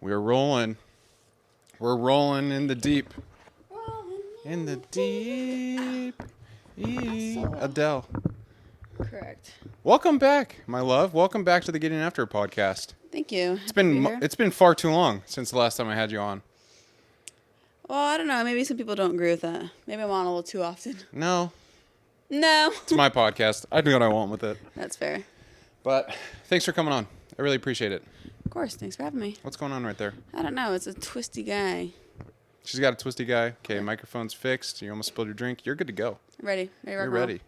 We're rolling. We're rolling in the deep. In the deep. Adele. Correct. Welcome back, my love. Welcome back to the Getting After podcast. Thank you. It's been far too long since the last time I had you on. Well, I don't know. Maybe some people don't agree with that. Maybe I'm on a little too often. No, No. it's my podcast. I do what I want with it. That's fair. But thanks for coming on. I really appreciate it. Of course. Thanks for having me. What's going on right there? I don't know. It's a twisty guy. She's got a twisty guy. Okay, microphone's fixed. You almost spilled your drink. You're good to go. Ready. Ready. You're ready.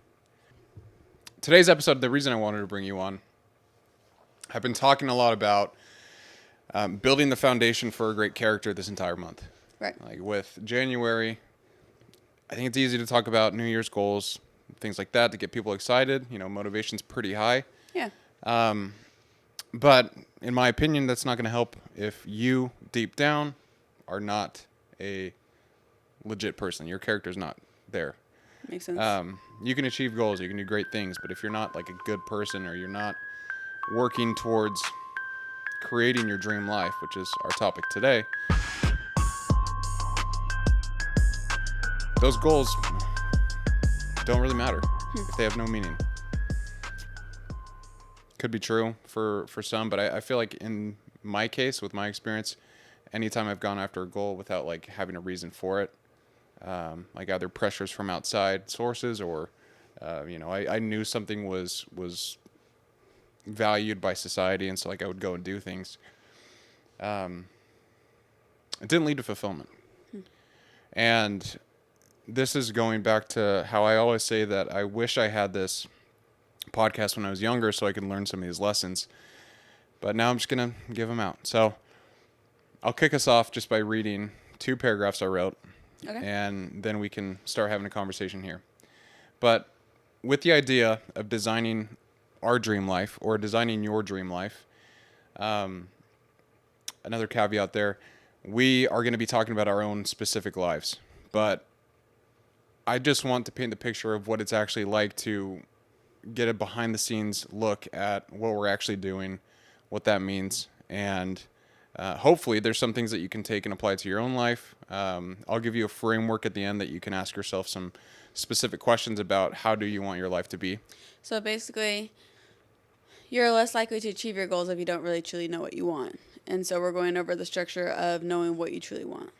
Today's episode, the reason I wanted to bring you on, I've been talking a lot about building the foundation for a great character this entire month. Right. Like with January, I think it's easy to talk about New Year's goals, things like that to get people excited. You know, motivation's pretty high. Yeah. But in my opinion, that's not going to help if you deep down are not a legit person. Your character's not there. Makes sense. You can achieve goals, you can do great things, but if you're not like a good person or you're not working towards creating your dream life, which is our topic today, those goals don't really matter if they have no meaning. Could be true for some, but I feel like in my case, with my experience, anytime I've gone after a goal without like having a reason for it, like either pressures from outside sources or, I knew something was valued by society, and so like I would go and do things. It didn't lead to fulfillment. And this is going back to how I always say that I wish I had this podcast when I was younger so I could learn some of these lessons. But now I'm just going to give them out. So I'll kick us off just by reading 2 paragraphs I wrote. Okay. And then we can start having a conversation here. But with the idea of designing our dream life or designing your dream life, another caveat there, we are going to be talking about our own specific lives. But I just want to paint the picture of what it's actually like to get a behind the scenes look at what we're actually doing, what that means, and hopefully there's some things that you can take and apply to your own life. I'll give you a framework at the end that you can ask yourself some specific questions about how do you want your life to be. So basically, you're less likely to achieve your goals if you don't really truly know what you want. And so we're going over the structure of knowing what you truly want.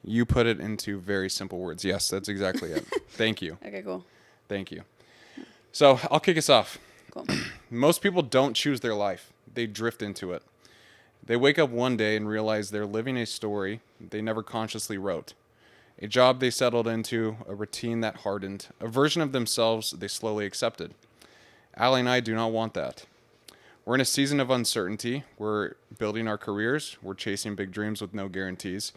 You put it into very simple words. Yes, that's exactly it. Thank you. Okay, cool. Thank you. So I'll kick us off. Cool. Most people don't choose their life. They drift into it. They wake up one day and realize they're living a story they never consciously wrote. A job they settled into, a routine that hardened, a version of themselves they slowly accepted. Allie and I do not want that. We're in a season of uncertainty. We're building our careers. We're chasing big dreams with no guarantees.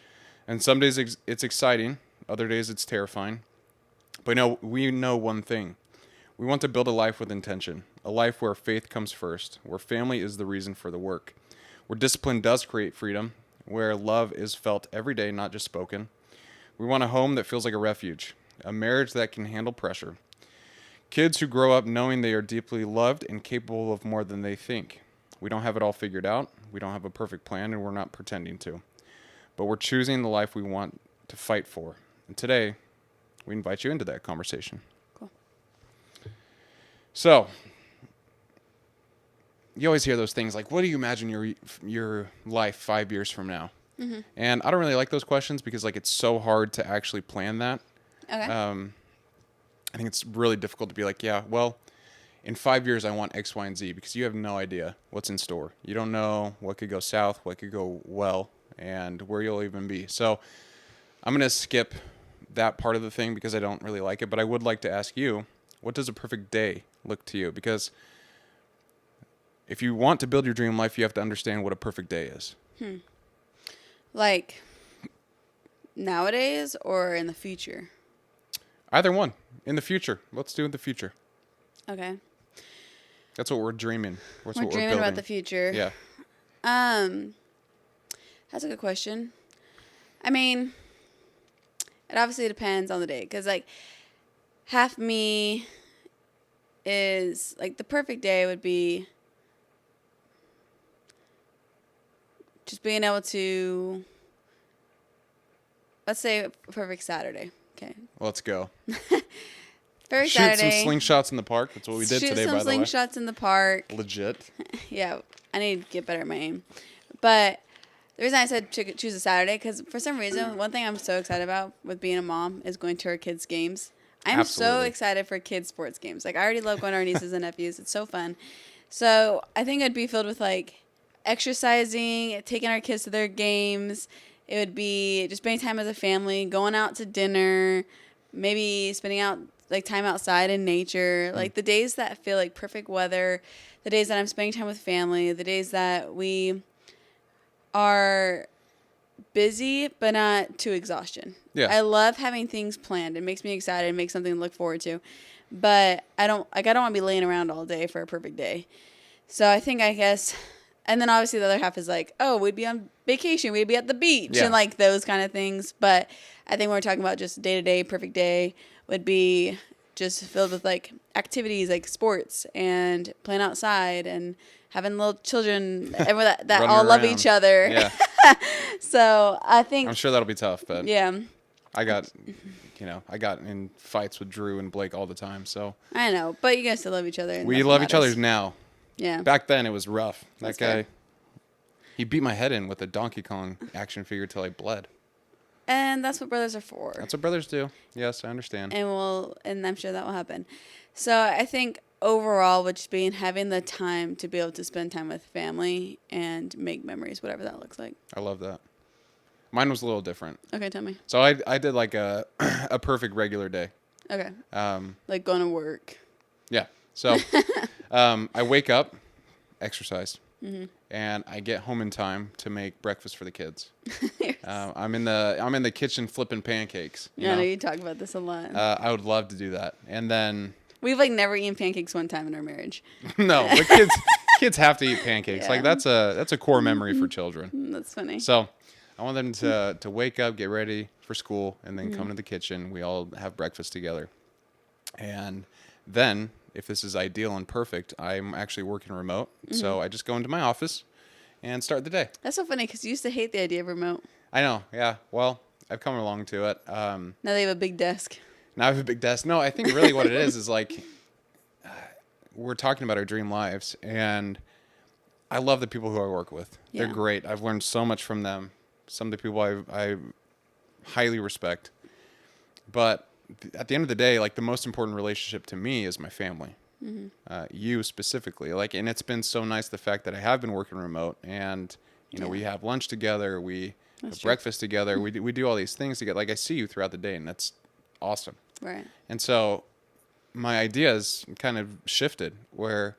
And some days it's exciting. Other days it's terrifying. But we know one thing. We want to build a life with intention, a life where faith comes first, where family is the reason for the work, where discipline does create freedom, where love is felt every day, not just spoken. We want a home that feels like a refuge, a marriage that can handle pressure. Kids who grow up knowing they are deeply loved and capable of more than they think. We don't have it all figured out. We don't have a perfect plan, and we're not pretending to. But we're choosing the life we want to fight for. And today, we invite you into that conversation. Cool. So, you always hear those things like, what do you imagine your life 5 years from now? Mm-hmm. And I don't really like those questions because like it's so hard to actually plan that. Okay. I think it's really difficult to be like, yeah, well, in 5 years I want X, Y, and Z because you have no idea what's in store. You don't know what could go south, what could go well, and where you'll even be. So I'm going to skip that part of the thing because I don't really like it. But I would like to ask you, what does a perfect day look to you? Because if you want to build your dream life, you have to understand what a perfect day is. Like nowadays or in the future? Either one. In the future. Let's do it in the future. Okay. That's what we're dreaming. We're dreaming about the future. Yeah. That's a good question. I mean, it obviously depends on the day. Because, like, half me is, like, the perfect day would be just being able to, let's say, a perfect Saturday. Okay. Let's go. Perfect Shoot Saturday. some slingshots in the park. That's what we did today, by the way. Shoot some slingshots in the park. Legit. Yeah, I need to get better at my aim. But the reason I said choose a Saturday, because for some reason, one thing I'm so excited about with being a mom is going to our kids' games. I'm so Absolutely. excited for kids' sports games. Like, I already love going to our nieces and nephews. It's so fun. So I think it'd be filled with, like, exercising, taking our kids to their games. It would be just spending time as a family, going out to dinner, maybe spending out like time outside in nature, like the days that feel like perfect weather, the days that I'm spending time with family, the days that we are busy but not to exhaustion. Yeah. I love having things planned. It makes me excited. It makes something to look forward to. But I don't want to be laying around all day for a perfect day. So I guess, and then obviously the other half is like, oh, we'd be on vacation, we'd be at the beach, Yeah. and like those kind of things. But I think when we're talking about just day-to-day perfect day would be just filled with like activities like sports and playing outside and having little children that Running all love around. each other. Yeah. So I think, I'm sure that'll be tough, but yeah, I got in fights with Drew and Blake all the time. So I know. But you guys still love each other. and we that's what love each other matters. now. Yeah. Back then, it was rough. That's That guy, fair. he beat my head in with a Donkey Kong action figure till I bled. And that's what brothers are for. That's what brothers do. Yes, I understand. And I'm sure that will happen. So I think overall, with just having the time to be able to spend time with family and make memories, whatever that looks like. I love that. Mine was a little different. Okay, tell me. So I did like a a perfect regular day. Okay. Um, Like going to work. yeah. So I wake up, exercise, and I get home in time to make breakfast for the kids. I'm in the kitchen flipping pancakes. You Yeah, I know know? you talk about this a lot. I would love to do that. And then We've like never eaten pancakes one time in our marriage. no, but kids have to eat pancakes. Yeah. Like that's a core memory for children. That's funny. So I want them to wake up, get ready for school, and then come to the kitchen. We all have breakfast together. And then, if this is ideal and perfect, I'm actually working remote. So I just go into my office and start the day. That's so funny because you used to hate the idea of remote. I know, yeah. Well, I've come along to it. Now they have a big desk. Now I have a big desk. No, I think really what it is like we're talking about our dream lives, and I love the people who I work with. They're Yeah. great. I've learned so much from them. Some of the people I highly respect. But at the end of the day, like the most important relationship to me is my family. You specifically, like, and it's been so nice the fact that I have been working remote, and we have lunch together, we have true. breakfast together, we do all these things together. Like I see you throughout the day, and that's awesome. Right. And so my ideas kind of shifted where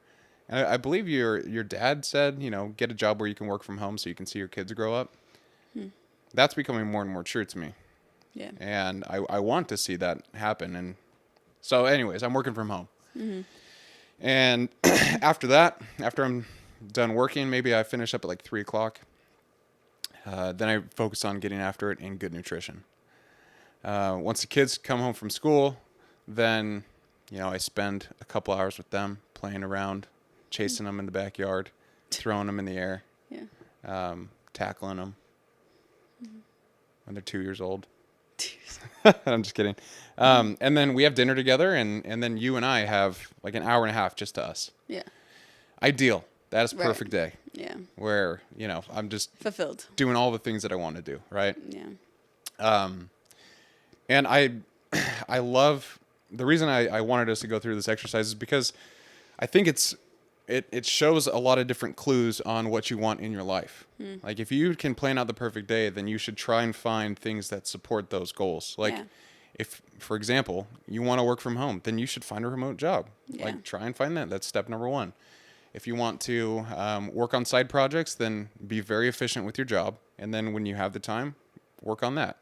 and I believe your dad said, get a job where you can work from home so you can see your kids grow up. That's becoming more and more true to me. Yeah. And I want to see that happen. And so anyways, I'm working from home. And after I'm done working, maybe I finish up at like 3:00. Then I focus on getting after it in good nutrition. Once the kids come home from school, then, I spend a couple hours with them playing around, chasing them in the backyard, throwing them in the air, Yeah. tackling them when they're 2 years old. I'm just kidding. And then we have dinner together, and then you and I have like an hour and a half just to us. Yeah. Ideal. That is Right. perfect day Yeah. where, I'm just Fulfilled. doing all the things that I want to do, right? Yeah. And I love the reason I wanted us to go through this exercise is because I think it shows a lot of different clues on what you want in your life. Like if you can plan out the perfect day, then you should try and find things that support those goals. Like Yeah. if, for example, you want to work from home, then you should find a remote job. Yeah. Like try and find that. That's step number one. If you want to work on side projects, then be very efficient with your job. And then when you have the time, work on that.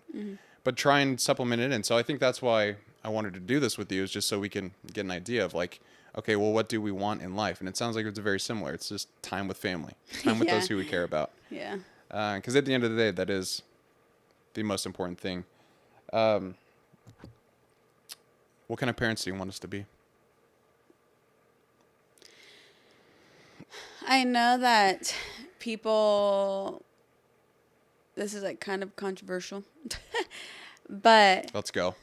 But try and supplement it. And so I think that's why I wanted to do this with you, is just so we can get an idea of like, okay, well, what do we want in life? And it sounds like it's very similar. It's just time with family, time with Yeah. those who we care about. Yeah. Because at the end of the day, that is the most important thing. What kind of parents do you want us to be? I know that people this is like kind of controversial, but Let's go.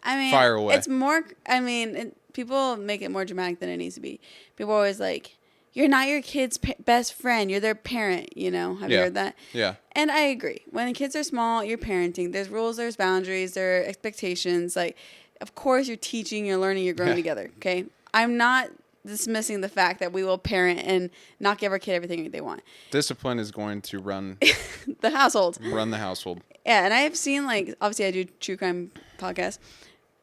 I mean, Fire away. it's more. I mean, people make it more dramatic than it needs to be. People are always like, "You're not your kid's best friend. You're their parent." You know, have you heard that? Yeah. And I agree. When the kids are small, you're parenting. There's rules, there's boundaries, there are expectations. Like, of course, you're teaching, you're learning, you're growing together. Okay, I'm not dismissing the fact that we will parent and not give our kid everything they want. Discipline is going to run The household. the household. Yeah, and I've seen, like, obviously I do true crime podcasts.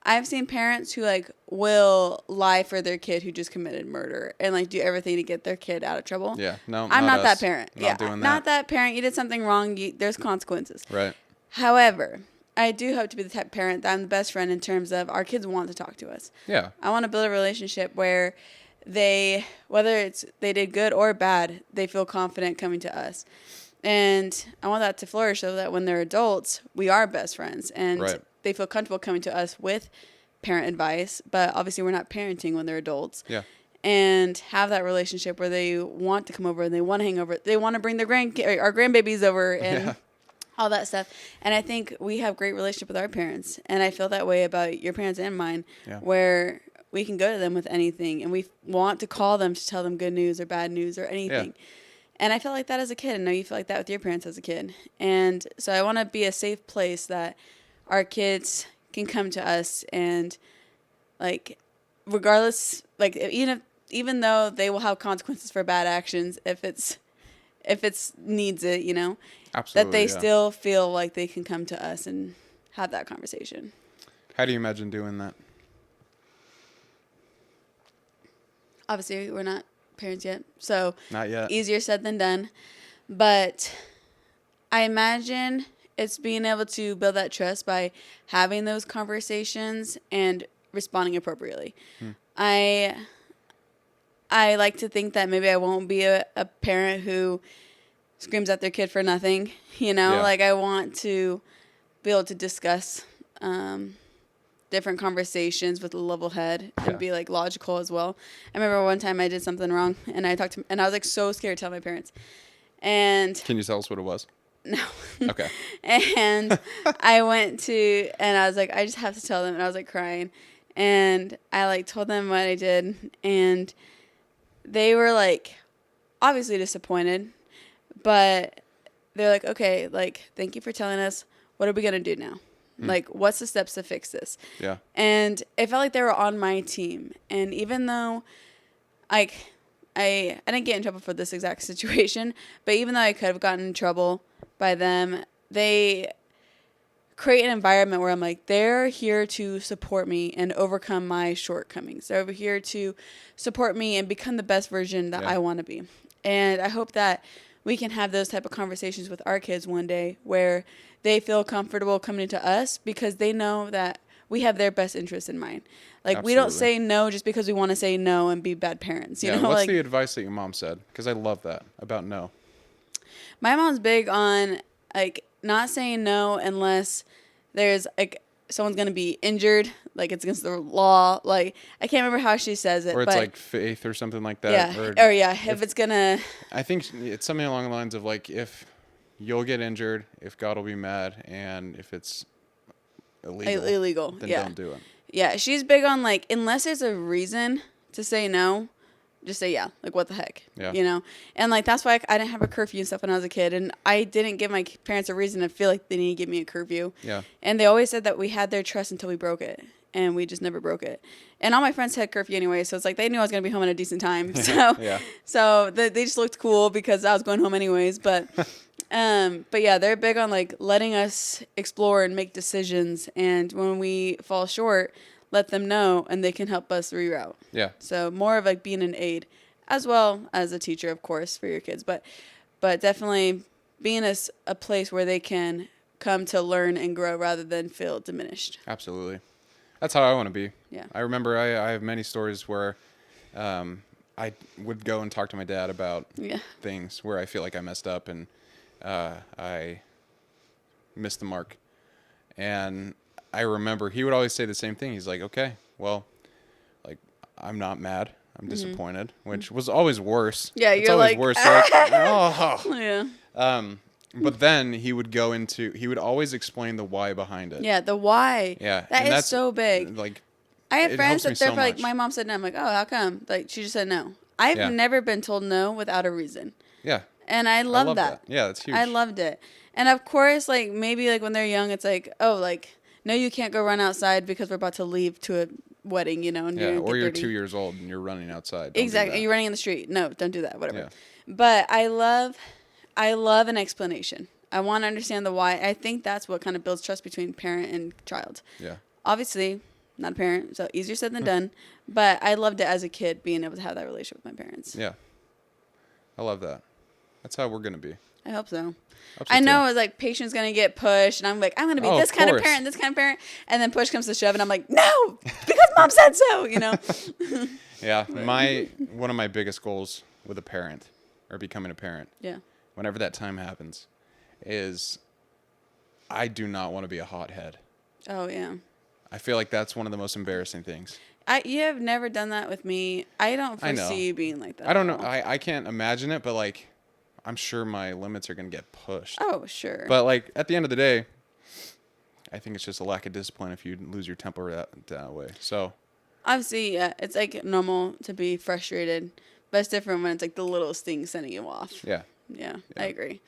I've seen parents who, like, will lie for their kid who just committed murder and, like, do everything to get their kid out of trouble. Yeah. No, I'm not that us. parent. Not doing that. Not that parent. You did something wrong. There's consequences. Right. However, I do hope to be the type of parent that I'm the best friend in terms of our kids want to talk to us. Yeah. I want to build a relationship where whether it's they did good or bad, they feel confident coming to us. And I want that to flourish so that when they're adults, we are best friends and Right. they feel comfortable coming to us with parent advice. But obviously, we're not parenting when they're adults. Yeah. And have that relationship where they want to come over and they want to hang over. They want to bring our grandbabies over and all that stuff. And I think we have great relationship with our parents. And I feel that way about your parents and mine, where we can go to them with anything and we want to call them to tell them good news or bad news or anything. Yeah. And I felt like that as a kid. And I know you feel like that with your parents as a kid. And so I want to be a safe place that our kids can come to us and, like, regardless, like, even though they will have consequences for bad actions, if it's needs it, you know, absolutely, that they still feel like they can come to us and have that conversation. How do you imagine doing that? Obviously, we're not parents yet, so not yet. Easier said than done. But I imagine it's being able to build that trust by having those conversations and responding appropriately. I like to think that maybe I won't be a parent who screams at their kid for nothing, you know? Yeah. Like, I want to be able to discuss different conversations with a level head and be, like, logical as well. I remember one time I did something wrong, and I was, like, so scared to tell my parents. And can you tell us what it was? No. Okay. And I went to, and I was like, I just have to tell them, and I was, like, crying. And I, like, told them what I did, and they were, like, obviously disappointed, but they're like, okay, like, thank you for telling us. What are we going to do now? Like, what's the steps to fix this? Yeah. And it felt like they were on my team. And even though, like, I didn't get in trouble for this exact situation, but even though I could have gotten in trouble by them, they create an environment where I'm like, they're here to support me and overcome my shortcomings. They're over here to support me and become the best version that I want to be. And I hope that we can have those type of conversations with our kids one day where they feel comfortable coming to us because they know that we have their best interest in mind. Like, Absolutely. we don't say no just because we want to say no and be bad parents. You know, what's like, the advice that your mom said? Because I love that about no. My mom's big on, like, not saying no unless there's, like, someone's going to be injured, like, it's against the law. Like, I can't remember how she says it. Or it's, but, like, faith or something like that. Yeah. If it's going to. I think it's something along the lines of, like, if you'll get injured, if God will be mad, and if it's illegal, then don't do it. Yeah, she's big on, like, unless there's a reason to say no, just say yeah. Like, what the heck? Yeah. You know? And, like, that's why I didn't have a curfew and stuff when I was a kid. And I didn't give my parents a reason to feel like they need to give me a curfew. Yeah. And they always said that we had their trust until we broke it. And we just never broke it. And all my friends had curfew anyway. So it's like they knew I was going to be home at a decent time. So they just looked cool because I was going home anyways. But yeah, they're big on, like, letting us explore and make decisions. And when we fall short, let them know and they can help us reroute. Yeah. So more of, like, being an aid as well as a teacher, of course, for your kids. But definitely being a place where they can come to learn and grow rather than feel diminished. Absolutely. That's how I want to be. Yeah. I remember I have many stories where I would go and talk to my dad about things where I feel like I messed up and I missed the mark. And I remember he would always say the same thing. He's like, okay, well, like, I'm not mad. I'm disappointed, which was always worse. Yeah, it's you're always like, worse. Like, oh. Yeah. But then he would always explain the why behind it. Yeah, the why. Yeah. That and is that's so big. Like, I have it friends helps me that they're so like, much. my mom said no. I'm like, oh, how come? Like, she just said no. I've Yeah. never been told no without a reason. Yeah. And I I love that. Yeah, that's huge. I loved it. And of course, like, maybe like when they're young, it's like, oh, like, no, you can't go run outside because we're about to leave to a wedding, you know, and Yeah, or get you're dirty. 2 years old and you're running outside. Don't do Exactly. that. You're running in the street. No, don't do that. Whatever. Yeah. But I love an explanation. I want to understand the why. I think that's what kind of builds trust between parent and child. Yeah. Obviously, not a parent, so easier said than done. But I loved it as a kid, being able to have that relationship with my parents. Yeah. I love that. That's how we're going to be. I hope so. Hope so I know too. it was like patient's gonna get pushed, and I'm like, I'm gonna be Oh, this of kind of course. parent, this kind of parent, and then push comes to shove, and I'm like, no, because mom said so, you know. Yeah, one of my biggest goals with a parent, or becoming a parent, Yeah. whenever that time happens, is I do not want to be a hothead. Oh yeah. I feel like that's one of the most embarrassing things. You have never done that with me. I don't I know. foresee you being like that. I don't at know. all. I can't imagine it, but like, I'm sure my limits are going to get pushed. Oh sure. But like, at the end of the day, I think it's just a lack of discipline if you lose your temper that way. So, Obviously, yeah, it's like normal to be frustrated, but it's different when it's like the littlest thing sending you off. yeah. Yeah, Yeah. I agree.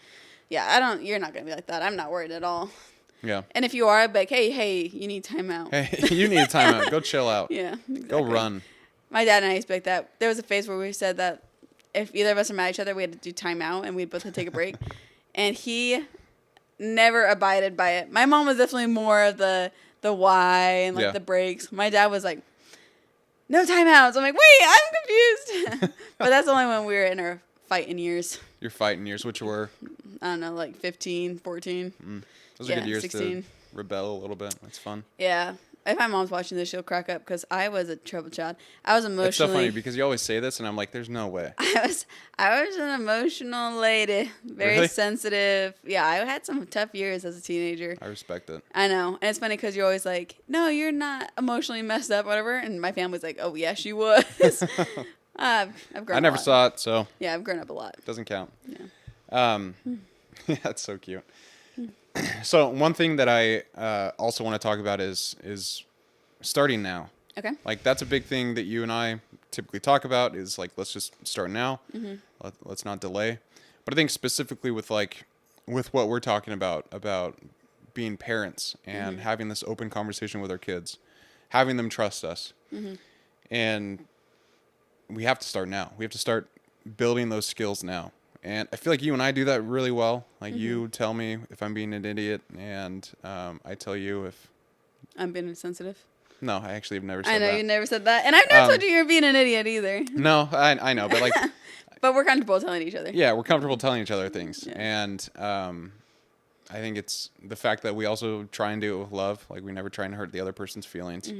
Yeah, you're not gonna be like that. I'm not worried at all. Yeah. And if you are, I'd be like, hey, you need time out. Hey, you need a timeout. Go chill out. Yeah, exactly. Go run. My dad and I used to be like that. There was a phase where we said that if either of us are mad at each other, we had to do time out and we'd both have to take a break. And he never abided by it. My mom was definitely more of the why and like Yeah. the breaks. My dad was like, no timeouts. I'm like, wait, I'm confused. But that's only when we were in our fighting years. You're fighting years, which were I don't know, like 15, 14. those are Yeah, good years 16. to rebel a little bit. That's fun. Yeah. If my mom's watching this, she'll crack up because I was a trouble child. I was emotionally. It's so funny because you always say this, and I'm like, "There's no way." I was an emotional lady, very Really? sensitive. Yeah, I had some tough years as a teenager. I respect it. I know, and it's funny because you're always like, "No, you're not emotionally messed up, whatever." And my family's like, "Oh, yes, you was." I've grown. I never a lot. saw it, so Yeah, I've grown up a lot. doesn't count. Yeah. Yeah, that's so cute. So one thing that I also want to talk about is starting now. Okay. Like that's a big thing that you and I typically talk about is like let's just start now. Let's not delay. But I think specifically with what we're talking about being parents and having this open conversation with our kids, having them trust us, and we have to start now. We have to start building those skills now. And I feel like you and I do that really well. Like you tell me if I'm being an idiot, and I tell you if I'm being insensitive. no, I actually have never said I know that. you never said that, and I've never told you you're being an idiot either. No, I know, but like, But we're comfortable telling each other. yeah, we're comfortable telling each other things, Yeah. and I think it's the fact that we also try and do it with love. Like we never try and hurt the other person's feelings,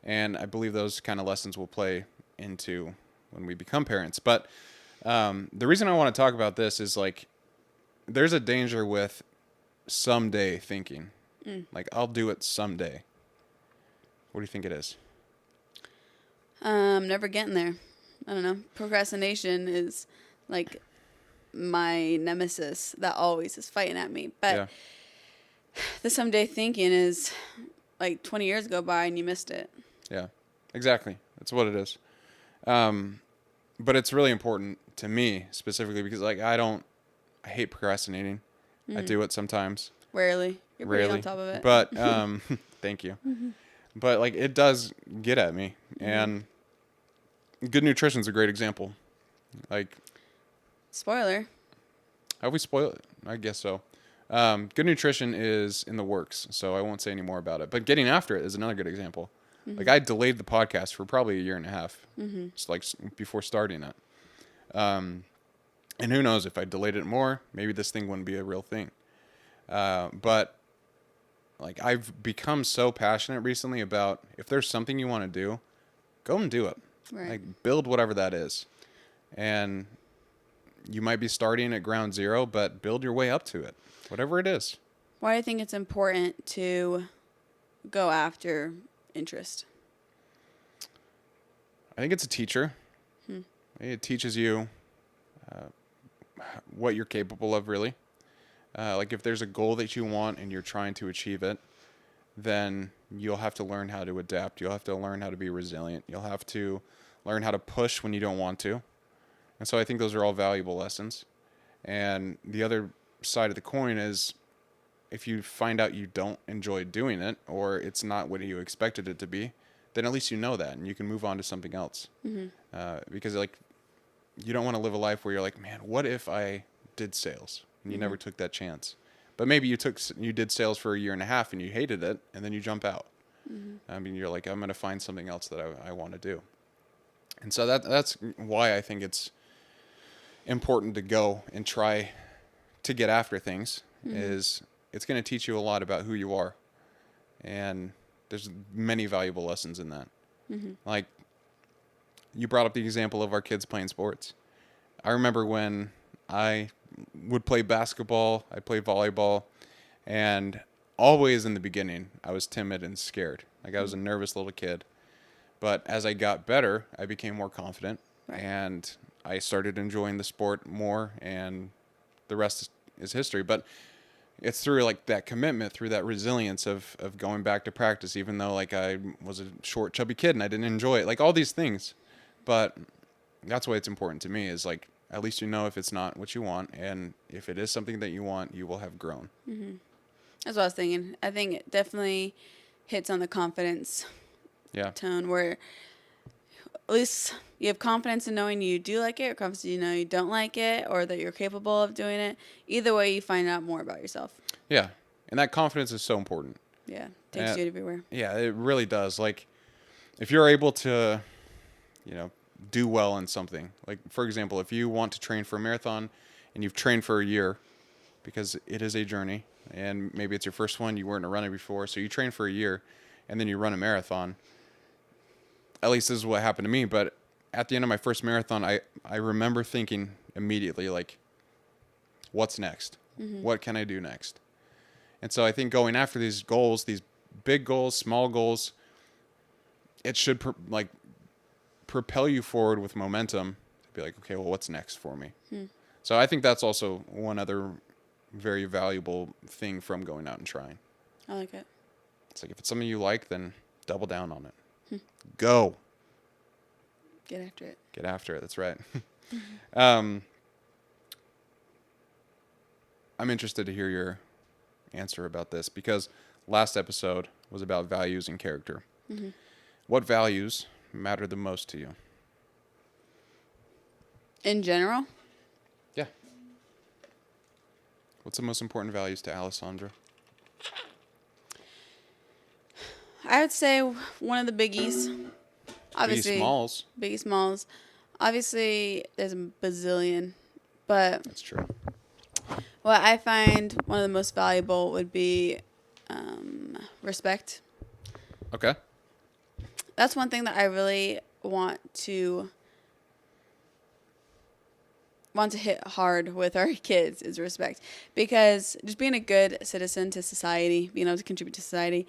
and I believe those kind of lessons will play into when we become parents. But the reason I want to talk about this is like, there's a danger with someday thinking. Like I'll do it someday. What do you think it is? Never getting there. I don't know. Procrastination is like my nemesis that always is fighting at me. But Yeah. the someday thinking is like 20 years go by and you missed it. Yeah, exactly. That's what it is. But it's really important to me specifically because like I hate procrastinating. I do it sometimes. Rarely. You're pretty Rarely. on top of it. But thank you. But like it does get at me, and good nutrition is a great example. Like, Spoiler. have we spoiled it? I guess so. Good nutrition is in the works, so I won't say any more about it. But getting after it is another good example. Like I delayed the podcast for probably a year and a half, just like before starting it. And who knows if I delayed it more, maybe this thing wouldn't be a real thing. But like I've become so passionate recently about if there's something you want to do, go and do it. Right. Like build whatever that is. And you might be starting at ground zero, but build your way up to it. Whatever it is. Why do you think it's important to go after interest? I think it's a teacher. It teaches you what you're capable of, really. Like if there's a goal that you want and you're trying to achieve it, then you'll have to learn how to adapt. You'll have to learn how to be resilient. You'll have to learn how to push when you don't want to. And so I think those are all valuable lessons. And the other side of the coin is if you find out you don't enjoy doing it or it's not what you expected it to be, then at least you know that and you can move on to something else. Because like you don't want to live a life where you're like, man, what if I did sales and you never took that chance? But maybe you did sales for a year and a half and you hated it and then you jump out. I mean, you're like, I'm going to find something else that I want to do. And so that's why I think it's important to go and try to get after things. Is it's going to teach you a lot about who you are. And there's many valuable lessons in that. Like you brought up the example of our kids playing sports. I remember when I would play basketball, I played volleyball, and always in the beginning, I was timid and scared. Like I was a nervous little kid. But as I got better, I became more confident, and I started enjoying the sport more, and the rest is history. But it's through like that commitment, through that resilience of going back to practice, even though like I was a short, chubby kid and I didn't enjoy it, like all these things. But that's why it's important to me is like, at least you know if it's not what you want, and if it is something that you want, you will have grown. That's what I was thinking. I think it definitely hits on the confidence tone where at least you have confidence in knowing you do like it or confidence you know you don't like it or that you're capable of doing it. Either way, you find out more about yourself. Yeah. And that confidence is so important. Yeah. Takes you everywhere. Yeah, it really does. Like if you're able to, do well in something, like for example, if you want to train for a marathon and you've trained for a year because it is a journey and maybe it's your first one, you weren't a runner before. So you train for a year and then you run a marathon. At least this is what happened to me. But at the end of my first marathon, I remember thinking immediately, like, what's next? What can I do next? And so I think going after these goals, these big goals, small goals, it should propel you forward with momentum to be like, okay, well, what's next for me? So I think that's also one other very valuable thing from going out and trying. I like it. It's like if it's something you like, then double down on it. Go. Get after it. Get after it. That's right. I'm interested to hear your answer about this because last episode was about values and character. What values matter the most to you? In general? Yeah. What's the most important values to Alessandra? I would say one of the biggies. Obviously, Biggie Smalls. Obviously, there's a bazillion, but That's true. what I find one of the most valuable would be respect. Okay. That's one thing that I really want to hit hard with our kids is respect, because just being a good citizen to society, being able to contribute to society,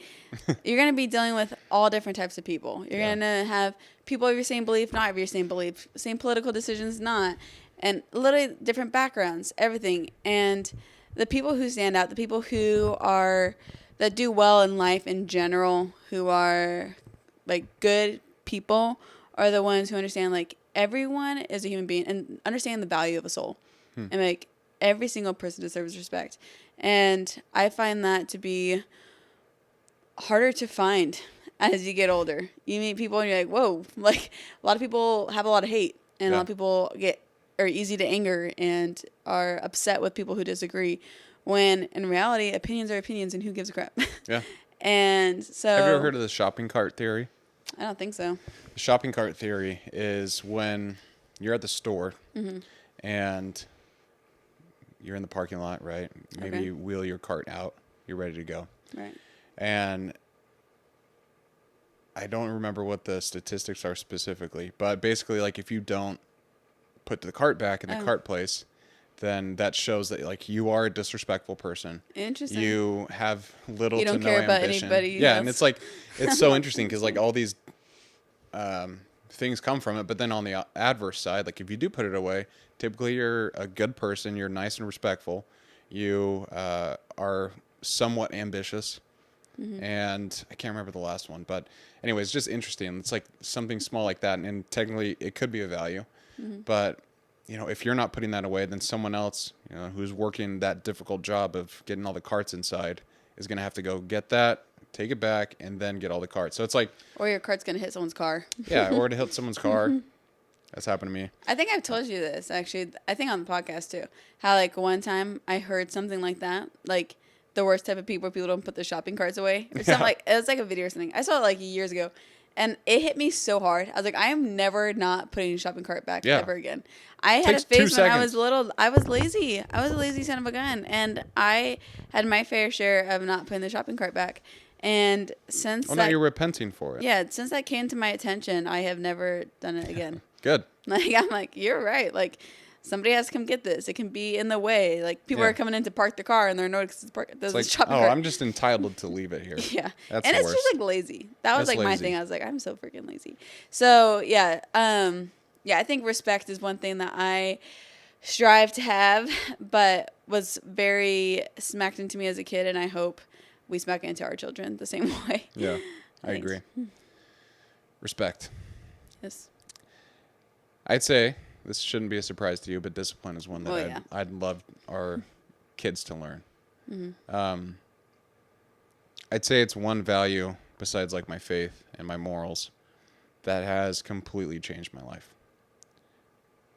you're going to be dealing with all different types of people. You're going to have people of your same belief, not of your same belief, same political decisions, not, and literally different backgrounds, everything. And the people who stand out, the people that do well in life in general, who are like good people, are the ones who understand like everyone is a human being and understand the value of a soul, and like every single person deserves respect. And I find that to be harder to find as you get older. You meet people and you're like, whoa, like a lot of people have a lot of hate, and a lot of people are easy to anger and are upset with people who disagree, when in reality opinions are opinions and who gives a crap. Yeah. And so Have you ever heard of the shopping cart theory? I don't think so. The shopping cart theory is when you're at the store and you're in the parking lot, right? Maybe you wheel your cart out. You're ready to go. Right. And I don't remember what the statistics are specifically, but basically, like, if you don't put the cart back in the cart place, then that shows that, like, you are a disrespectful person. Interesting. You have little You don't to no care about ambition. anybody Yeah, else. and it's like, it's so interesting because, like, all these things come from it, but then on the adverse side, like, if you do put it away, typically you're a good person, you're nice and respectful, You are somewhat ambitious. And I can't remember the last one, but anyways, just interesting. It's like something small like that, and technically it could be a value, but if you're not putting that away, then someone else, who's working that difficult job of getting all the carts inside, is gonna have to go get that, take it back, and then get all the carts. So it's like, Or your cart's gonna hit someone's car. yeah, or to hit someone's car. That's happened to me. I think I've told you this actually. I think on the podcast too. How like one time I heard something like that, like the worst type of people don't put their shopping carts away or something. Like it was like a video or something. I saw it like years ago, and it hit me so hard. I was like, I am never not putting a shopping cart back ever again. I had a Takes 2 phase when I seconds. was little. I was lazy. I was a lazy son of a gun, and I had my fair share of not putting the shopping cart back. And since Oh, that, no, you're repenting for it. yeah, since that came to my attention, I have never done it again. Good. Like I'm like, you're right. Like somebody has to come get this. It can be in the way. Like people Yeah. are coming in to park their car and they're noticing there's It's a like, shopping oh, cart. I'm just entitled to leave it here. Yeah. That's And the it's worst. just like lazy. That was That's like my lazy. thing. I was like, I'm so freaking lazy. So yeah, I think respect is one thing that I strive to have, but was very smacked into me as a kid, and I hope we smack it into our children the same way. Yeah, I Thanks. agree. Respect. Yes. I'd say this shouldn't be a surprise to you, but discipline is one that Oh, yeah. I'd love our kids to learn. Mm-hmm. I'd say it's one value besides like my faith and my morals that has completely changed my life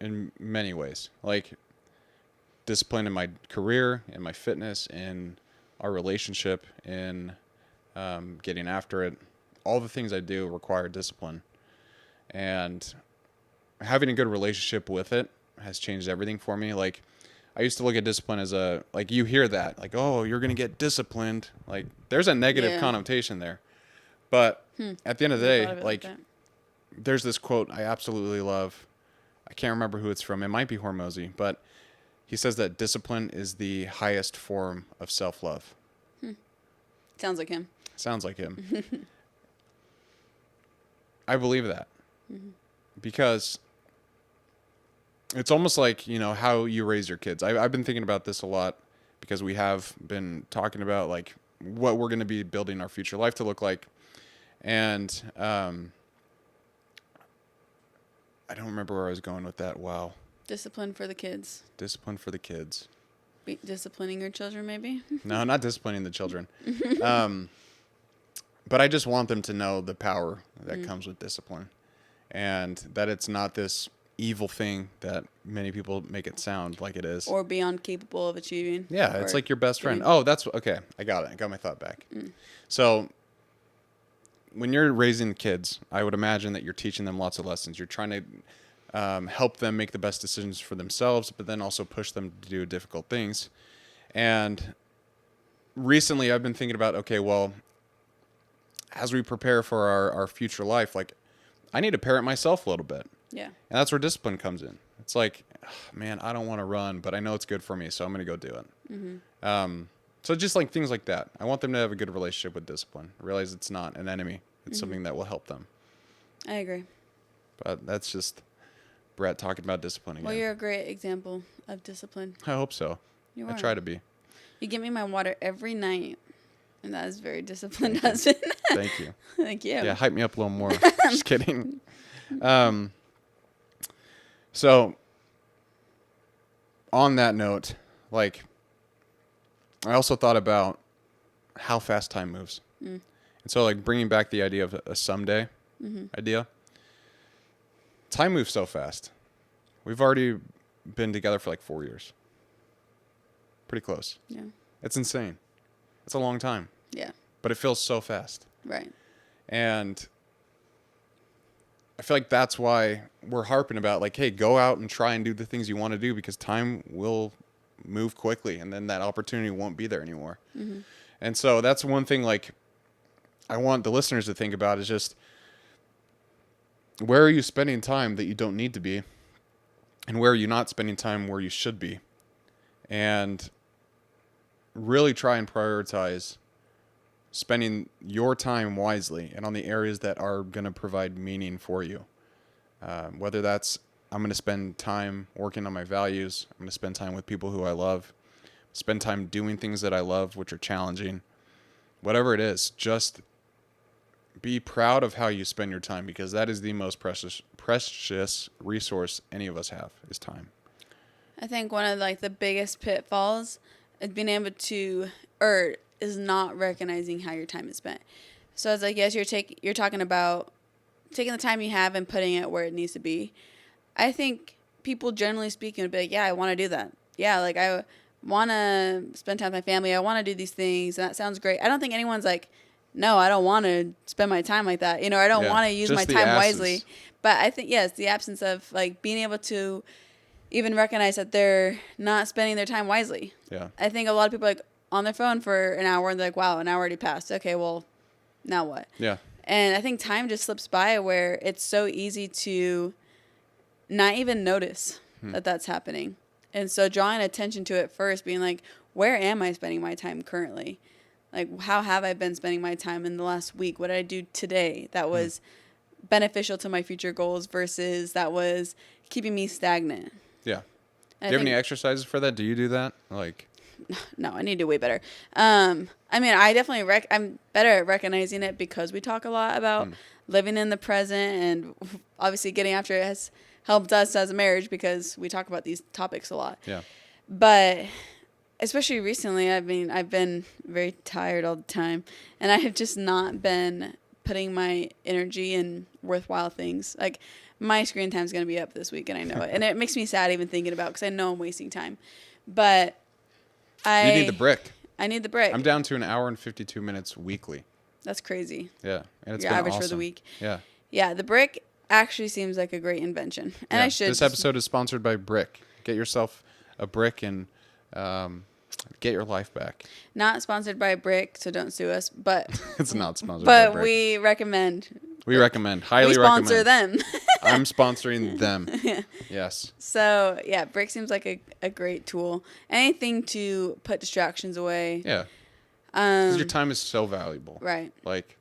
in many ways. Like discipline in my career, in my fitness, in our relationship, in getting after it. All the things I do require discipline. And having a good relationship with it has changed everything for me. Like I used to look at discipline as like you hear that, like, oh, you're going to get disciplined. Like there's a negative Yeah. connotation there. But at the end of the Never thought day, of it like that. there's this quote I absolutely love. I can't remember who it's from. It might be Hormozy, but he says that discipline is the highest form of self-love. Sounds like him. Sounds like him. I believe that. Because it's almost like, how you raise your kids. I've been thinking about this a lot because we have been talking about like what we're going to be building our future life to look like. And I don't remember where I was going with that. Wow. Discipline for the kids. Discipline for the kids. Disciplining your children, maybe. No, not disciplining the children. But I just want them to know the power that comes with discipline and that it's not this evil thing that many people make it sound like it is. Or beyond capable of achieving. Yeah, it's or like your best friend. doing. Oh, that's okay. I got it. I got my thought back. So when you're raising kids, I would imagine that you're teaching them lots of lessons. You're trying to help them make the best decisions for themselves, but then also push them to do difficult things. And recently I've been thinking about, okay, well, as we prepare for our future life, like I need to parent myself a little bit. Yeah. And that's where discipline comes in. It's like, man, I don't want to run, but I know it's good for me, so I'm going to go do it. So just like things like that. I want them to have a good relationship with discipline. Realize it's not an enemy. It's something that will help them. I agree. But that's just Brett talking about discipline again. Well, you're a great example of discipline. I hope so. You I are. try to be. You give me my water every night, and that is very disciplined husband. Thank you. Thank you. Yeah, hype me up a little more. Just kidding. So on that note, like I also thought about how fast time moves. And so like bringing back the idea of a someday idea. Time moves so fast. We've already been together for like 4 years. Pretty close. Yeah. It's insane. It's a long time, Yeah. but it feels so fast. Right. And I feel like that's why we're harping about like, hey, go out and try and do the things you want to do because time will move quickly and then that opportunity won't be there anymore. And so that's one thing like I want the listeners to think about is just where are you spending time that you don't need to be and where are you not spending time where you should be? And really try and prioritize spending your time wisely and on the areas that are going to provide meaning for you. Whether that's I'm going to spend time working on my values, I'm going to spend time with people who I love, spend time doing things that I love, which are challenging. Whatever it is, just be proud of how you spend your time, because that is the most precious resource any of us have, is time. I think one of like the biggest pitfalls is being able to, or is not recognizing how your time is spent. So it's like, yes, you're talking about taking the time you have and putting it where it needs to be. I think people, generally speaking, would be like, yeah, I want to do that. Yeah, like I want to spend time with my family. I want to do these things. And that sounds great. I don't think anyone's like, no, I don't want to spend my time like that. You know, I don't want to use my time wisely. But I think, yes, the absence of like being able to even recognize that they're not spending their time wisely. Yeah. I think a lot of people are like on their phone for an hour and they're like, wow, an hour already passed. Okay, well, now what? Yeah. And I think time just slips by where it's so easy to not even notice that that's happening. And so drawing attention to it first, being like, where am I spending my time currently? Like, how have I been spending my time in the last week? What did I do today that was beneficial to my future goals versus that was keeping me stagnant? Yeah. And Do you have any exercises for that? Do you do that? Like, no, I need to do way better. I mean, I definitely I'm better at recognizing it because we talk a lot about living in the present, and obviously getting after it has helped us as a marriage because we talk about these topics a lot. yeah. But especially recently, I mean, I've been very tired all the time, and I have just not been putting my energy in worthwhile things. Like, my screen time is going to be up this week, and I know it. And it makes me sad even thinking about it because I know I'm wasting time. But You need the brick. I need the brick. I'm down to an hour and 52 minutes weekly. That's crazy. Yeah. And it's Your been average awesome. for the week. Yeah. Yeah, the brick actually seems like a great invention. And Yeah. I should. This episode is sponsored by Brick. Get yourself a brick and get your life back. Not sponsored by Brick, so don't sue us. But It's not sponsored by but Brick. we recommend. We recommend. Highly We sponsor recommend. them. I'm sponsoring them. Yes. So yeah, Brick seems like a great tool. Anything to put distractions away. Yeah. Because your time is so valuable. Right. Like,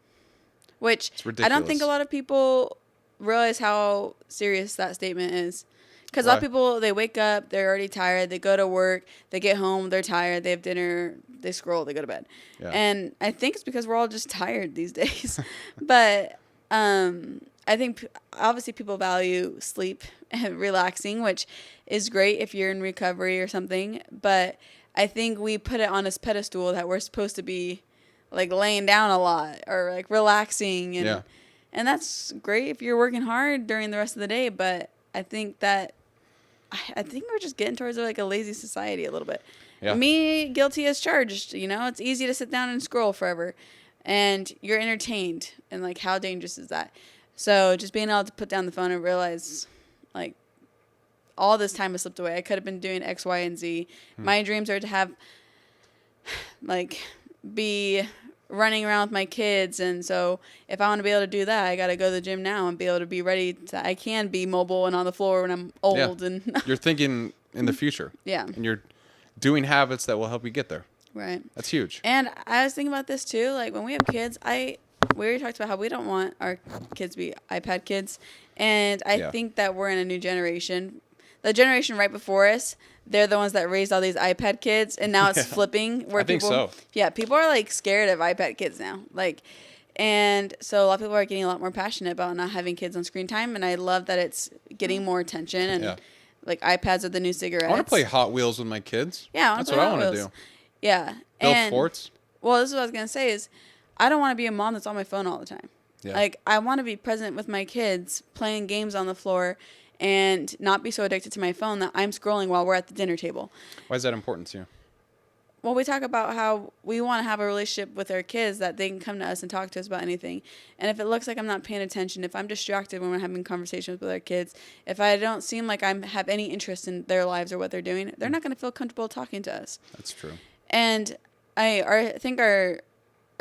Which it's I ridiculous. don't think a lot of people realize how serious that statement is. Because a lot of Why? people, they wake up, they're already tired, they go to work, they get home, they're tired, they have dinner, they scroll, they go to bed. Yeah. And I think it's because we're all just tired these days. But I think obviously people value sleep and relaxing, which is great if you're in recovery or something. But I think we put it on this pedestal that we're supposed to be like laying down a lot or like relaxing. And, Yeah. and that's great if you're working hard during the rest of the day. But I think that I think we're just getting towards like a lazy society a little bit. Yeah. Me, guilty as charged. You know, it's easy to sit down and scroll forever, and you're entertained. And like, how dangerous is that? So just being able to put down the phone and realize, like, all this time has slipped away. I could have been doing X, Y, and Z. My dreams are to have, like, be running around with my kids, and so if I want to be able to do that, I got to go to the gym now and be able to be ready to, I can be mobile and on the floor when I'm old. Yeah. And You're thinking in the future. yeah, And you're doing habits that will help you get there. right. That's huge. And I was thinking about this too, like when we have kids, we already talked about how we don't want our kids to be iPad kids, and I Yeah. think that we're in a new generation. The generation right before us, they're the ones that raised all these iPad kids, and now it's Yeah. flipping. Where I think people, so. Yeah, people are like scared of iPad kids now. Like, and so a lot of people are getting a lot more passionate about not having kids on screen time, and I love that it's getting more attention. And Yeah. like iPads are the new cigarettes. I want to play Hot Wheels with my kids. Yeah, I wanna That's play what I Hot want to Wheels. do. Yeah, Build and forts. well, this is what I was gonna say is, I don't want to be a mom that's on my phone all the time. Yeah. Like, I want to be present with my kids, playing games on the floor, and not be so addicted to my phone that I'm scrolling while we're at the dinner table. Why is that important to you? Well, we talk about how we want to have a relationship with our kids that they can come to us and talk to us about anything. And if it looks like I'm not paying attention, if I'm distracted when we're having conversations with our kids, if I don't seem like I have any interest in their lives or what they're doing, they're not going to feel comfortable talking to us. That's true. And I think our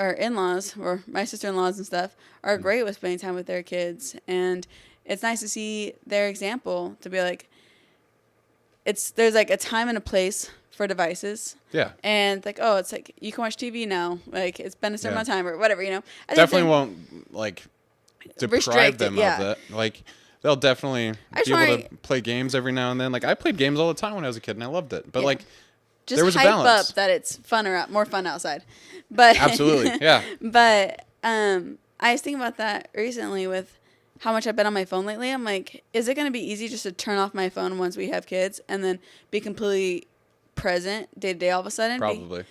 in-laws, or my sister-in-laws and stuff, are great with spending time with their kids. And it's nice to see their example, to be like, there's like a time and a place for devices. Yeah. And like, oh, it's like you can watch TV now. Like, it's been a certain Yeah. amount of time or whatever, you know. I think Definitely they- won't like deprive Restrict it, them yeah. of that. Like, they'll definitely I just be able wanna- to play games every now and then. Like, I played games all the time when I was a kid, and I loved it. But Yeah. like, just there was a hype balance. up that it's more fun outside. But Absolutely, yeah. But I was thinking about that recently with how much I've been on my phone lately. I'm like, is it going to be easy just to turn off my phone once we have kids and then be completely present day to day all of a sudden? Probably.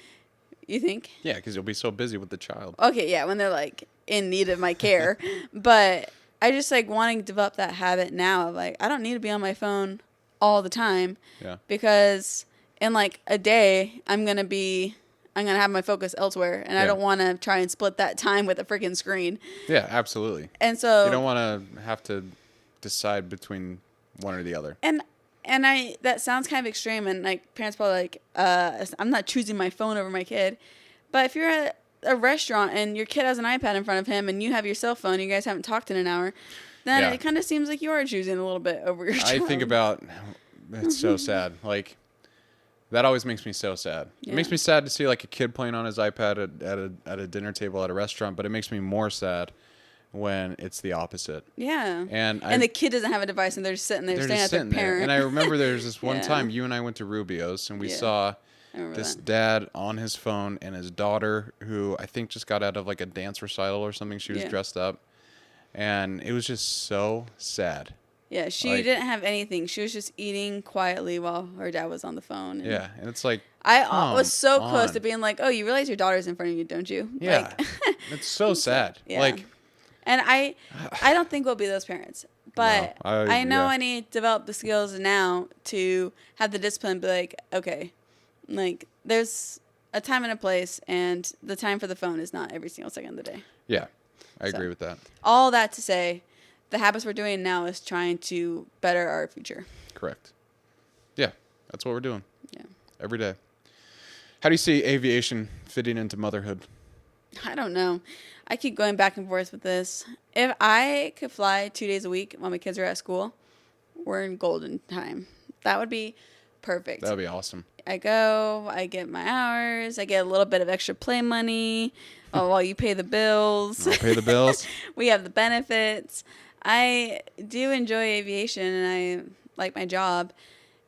You think? Yeah, because you'll be so busy with the child. Okay, yeah, when they're like in need of my care. But I just like wanting to develop that habit now of like, I don't need to be on my phone all the time. Yeah. Because in like a day, I'm going to have my focus elsewhere, and I Yeah. don't want to try and split that time with a freaking screen. Yeah, absolutely. And so You don't want to have to decide between one or the other. and that sounds kind of extreme, and like parents probably like, I'm not choosing my phone over my kid. But if you're at a restaurant and your kid has an iPad in front of him and you have your cell phone, you guys haven't talked in an hour, then Yeah. it kind of seems like you are choosing a little bit over your I child. think about it's so sad. Like that always makes me so sad. Yeah. It makes me sad to see like a kid playing on his iPad at a dinner table at a restaurant, but it makes me more sad when it's the opposite. Yeah. And the kid doesn't have a device and they're just sitting there they're staring just at their sitting there. parent. And I remember there was this one Yeah. time you and I went to Rubio's and we Yeah. saw I remember this that. dad on his phone and his daughter, who I think just got out of like a dance recital or something. She was Yeah. dressed up. And it was just so sad. Yeah, she Like- didn't have anything. She was just eating quietly while her dad was on the phone. And Yeah. And it's like, I come was so close on. to being like, oh, you realize your daughter's in front of you, don't you? Yeah. Like, It's so sad. Yeah. Like, and I don't think we'll be those parents. But No, I know yeah. I need to develop the skills now to have the discipline, be like, okay, like there's a time and a place, and the time for the phone is not every single second of the day. yeah, I So. agree with that. All that to say, the habits we're doing now is trying to better our future. Correct. Yeah, that's what we're doing. Yeah. Every day. How do you see aviation fitting into motherhood? I don't know. I keep going back and forth with this. If I could fly 2 days a week while my kids are at school, we're in golden time. That would be perfect. That would be awesome. I go, I get my hours, I get a little bit of extra play money while you pay the bills. I'll pay the bills. We have the benefits. I do enjoy aviation and I like my job.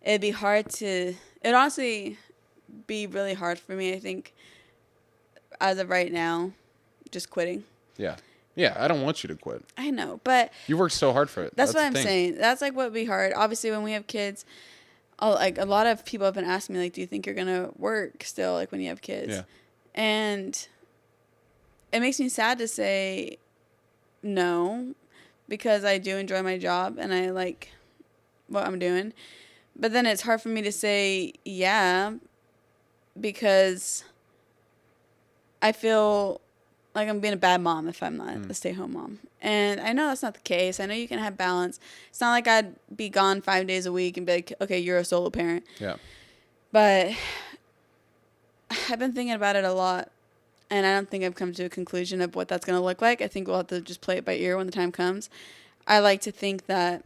It'd honestly be really hard for me, I think, as of right now, just quitting. Yeah. Yeah, I don't want you to quit. I know, but You worked so hard for it. that's what the I'm thing. saying. That's like what would be hard. Obviously, when we have kids, like a lot of people have been asking me, like, do you think you're gonna work still, like when you have kids? Yeah. And it makes me sad to say no, because I do enjoy my job and I like what I'm doing. But then it's hard for me to say yeah, because I feel like I'm being a bad mom if I'm not a stay-at-home mom. And I know that's not the case. I know you can have balance. It's not like I'd be gone 5 days a week and be like, okay, you're a solo parent. Yeah. But I've been thinking about it a lot, and I don't think I've come to a conclusion of what that's going to look like. I think we'll have to just play it by ear when the time comes. I like to think that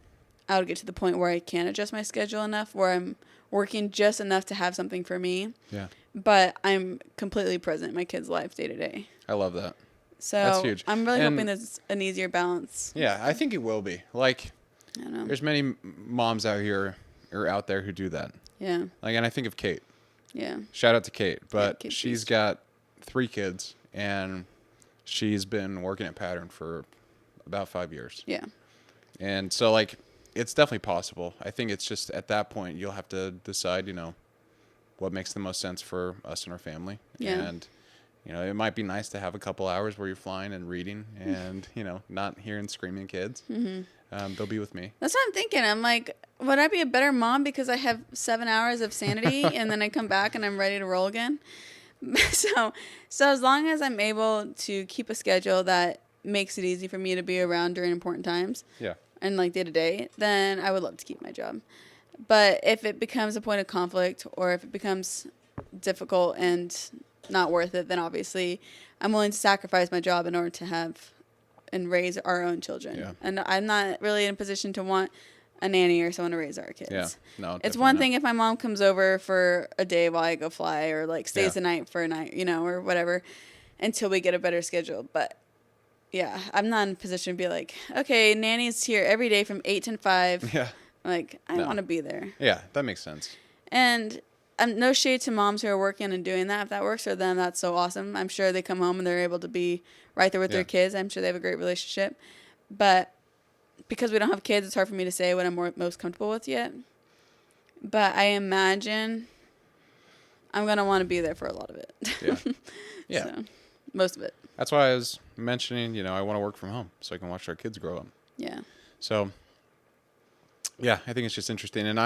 I would get to the point where I can adjust my schedule enough, where I'm working just enough to have something for me, Yeah. but I'm completely present in my kid's life day to day. I love that. So That's huge. I'm really And- hoping there's an easier balance. Yeah, I think it will be. Like, I don't know. there's many moms out here or out there who do that. Yeah. Like, and I think of Kate. Yeah. Shout out to Kate. But Kate she's Beast. got 3 kids, and she's been working at Pattern for about 5 years. Yeah. And so, like, it's definitely possible. I think it's just at that point you'll have to decide, what makes the most sense for us and our family. Yeah. And, it might be nice to have a couple hours where you're flying and reading and, not hearing screaming kids. Mm-hmm. They'll be with me. That's what I'm thinking. I'm like, would I be a better mom because I have 7 hours of sanity and then I come back and I'm ready to roll again? So as long as I'm able to keep a schedule that makes it easy for me to be around during important times Yeah. and like day to day, then I would love to keep my job. But if it becomes a point of conflict or if it becomes difficult and not worth it, then obviously I'm willing to sacrifice my job in order to have and raise our own children. Yeah. And I'm not really in a position to want a nanny or someone to raise our kids. Yeah. No, It's definitely one not. thing if my mom comes over for a day while I go fly or like stays Yeah. the night for a night, or whatever until we get a better schedule. But yeah, I'm not in a position to be like, okay, nanny's here every day from 8 to 5. Yeah. Like, I No. want to be there. Yeah, that makes sense. And no shade to moms who are working and doing that. If that works for them, that's so awesome. I'm sure they come home and they're able to be right there with their kids. I'm sure they have a great relationship. But because we don't have kids, it's hard for me to say what I'm most comfortable with yet. But I imagine I'm going to want to be there for a lot of it. Yeah. Yeah. So, most of it. That's why I was mentioning, I want to work from home so I can watch our kids grow up. Yeah. So, yeah, I think it's just interesting. And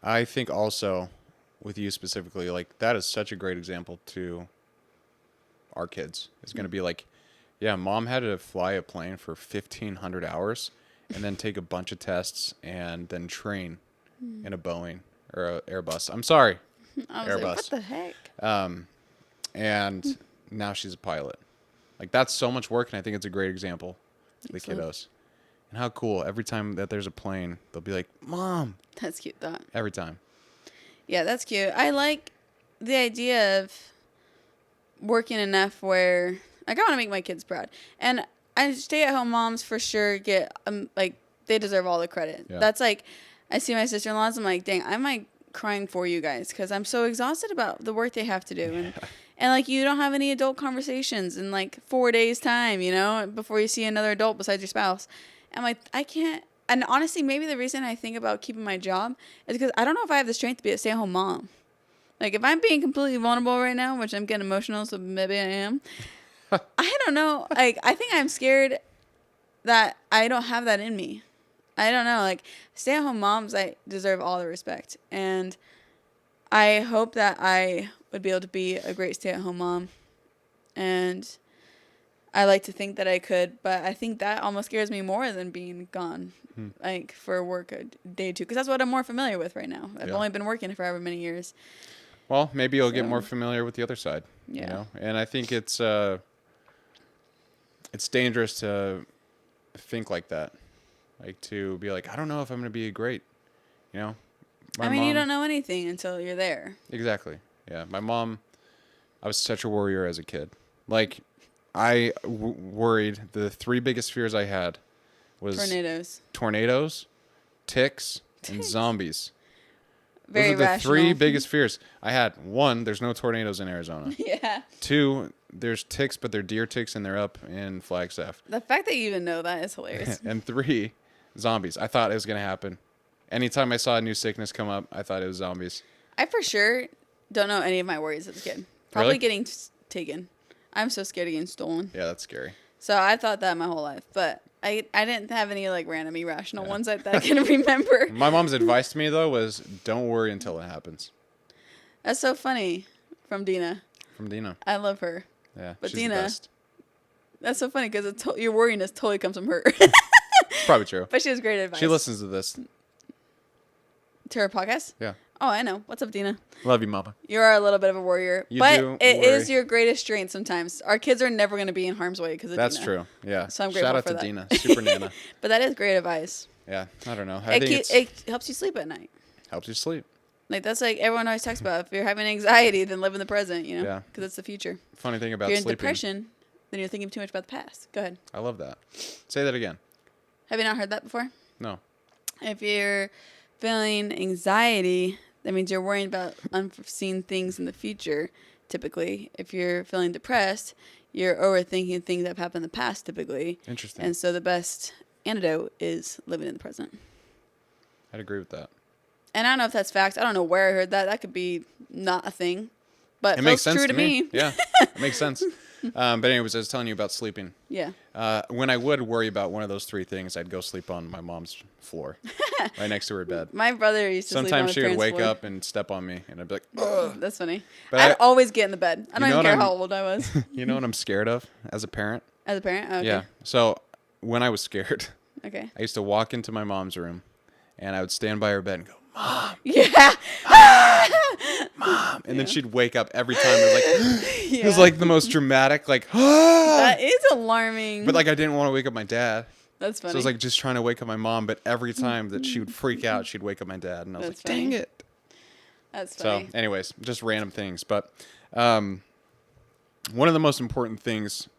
I think also with you specifically, like, that is such a great example to our kids. It's going to be like, yeah, mom had to fly a plane for 1,500 hours and then take a bunch of tests and then train in a Boeing or a Airbus. I'm sorry. I was Airbus. like, what the heck? And now she's a pilot. Like, that's so much work, and I think it's a great example to the kiddos. And how cool. Every time that there's a plane, they'll be like, Mom. That's cute thought. Every time. Yeah, that's cute. I like the idea of working enough where, like, I want to make my kids proud. And stay-at-home moms for sure get, like, they deserve all the credit. Yeah. That's like, I see my sister-in-laws, I'm like, dang, I'm like crying for you guys because I'm so exhausted about the work they have to do. And like, you don't have any adult conversations in like 4 days time, before you see another adult besides your spouse. I'm like, I can't. And honestly, maybe the reason I think about keeping my job is because I don't know if I have the strength to be a stay-at-home mom. Like, if I'm being completely vulnerable right now, which I'm getting emotional, so maybe I am. I don't know. Like, I think I'm scared that I don't have that in me. I don't know. Like, stay-at-home moms, I deserve all the respect. And I hope that I would be able to be a great stay-at-home mom. And I like to think that I could, but I think that almost scares me more than being gone, like, for work a day or two. Because that's what I'm more familiar with right now. I've only been working for however many years. Well, maybe you'll get more familiar with the other side. Yeah. And I think it's dangerous to think like that. Like, to be like, I don't know if I'm going to be great, My mom, you don't know anything until you're there. Exactly. Yeah. My mom, I was such a worrier as a kid. Like, I worried. The three biggest fears I had was tornadoes, ticks, and zombies. Very Those are the rational. three biggest fears I had. One, there's no tornadoes in Arizona. Yeah. Two, there's ticks, but they're deer ticks and they're up in Flagstaff. The fact that you even know that is hilarious. And three, zombies. I thought it was going to happen. Anytime I saw a new sickness come up, I thought it was zombies. I for sure don't know any of my worries as a kid. Probably Really? getting taken. I'm so scared of getting stolen. Yeah, that's scary. So I thought that my whole life. But I didn't have any like random irrational ones that I can remember. My mom's advice to me, though, was don't worry until it happens. That's so funny from Dina. From Dina. I love her. Yeah, But she's Dina, the best. That's so funny because your worryiness totally comes from her. Probably true. But she has great advice. She listens to this. To her podcast? Yeah. Oh, I know. What's up, Dina? Love you, Mama. You are a little bit of a warrior. You but do it worry. is your greatest strength sometimes. Our kids are never going to be in harm's way because of That's Dina. true. Yeah. So I'm grateful Shout out for to that. Dina. Super Nana. But that is great advice. Yeah. I don't know. I think It helps you sleep at night. helps you sleep. Like, that's like everyone always talks about. If you're having anxiety, then live in the present, Yeah. Because it's the future. Funny thing If about you're in sleeping. depression, then you're thinking too much about the past. Go ahead. I love that. Say that again. Have you not heard that before? No. If you're feeling anxiety, that means you're worrying about unforeseen things in the future, typically. If you're feeling depressed, you're overthinking things that have happened in the past, typically. Interesting. And so the best antidote is living in the present. I'd agree with that. And I don't know if that's facts. I don't know where I heard that. That could be not a thing. But It it makes feels sense true to to me. Yeah. It makes sense. But anyways, I was telling you about sleeping. Yeah. When I would worry about one of those three things, I'd go sleep on my mom's floor, right next to her bed. My brother used to sleep on Sometimes his she would parents' wake floor. up and step on me, and I'd be like, ugh. That's funny. But I'd always get in the bed. I don't know even care what how I'm- old I was. You know what I'm scared of as a parent? As a parent? Oh, okay. Yeah. So when I was scared, Okay. I used to walk into my mom's room, and I would stand by her bed and go, Mom, Yeah. Mom. And then she'd wake up every time. It was like, Yeah. it was like the most dramatic, like, That is alarming. but like I didn't want to wake up my dad. That's funny. So I was like just trying to wake up my mom, but every time that she would freak out, she'd wake up my dad, and I was That's like, "Dang funny. it!" That's So, funny. anyways, just random things. But one of the most important things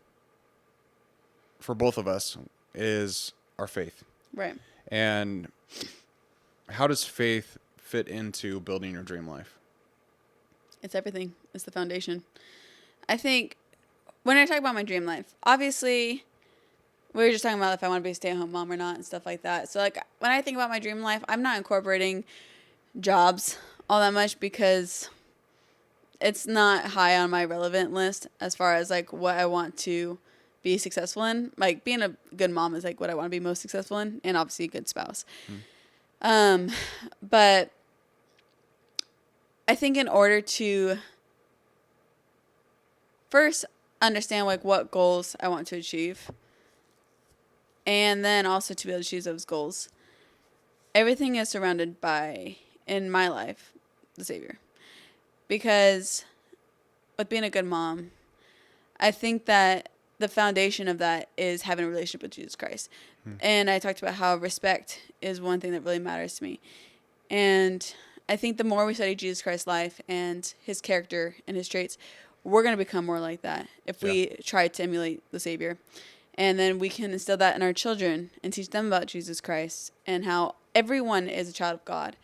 for both of us is our faith, Right. and how does faith fit into building your dream life? It's everything. It's the foundation. I think when I talk about my dream life, obviously, we were just talking about if I want to be a stay-at-home mom or not and stuff like that. So, like, when I think about my dream life, I'm not incorporating jobs all that much because it's not high on my relevant list as far as, like, what I want to be successful in. Like, being a good mom is, like, what I want to be most successful in, and obviously a good spouse. But I think in order to first understand, like, what goals I want to achieve, and then also to be able to achieve those goals, everything is surrounded by, in my life, the Savior. Because with being a good mom, I think that the foundation of that is having a relationship with Jesus Christ. And I talked about how respect is one thing that really matters to me. And I think the more we study Jesus Christ's life and his character and his traits, we're going to become more like that if we try to emulate the Savior. And then we can instill that in our children and teach them about Jesus Christ and how everyone is a child of God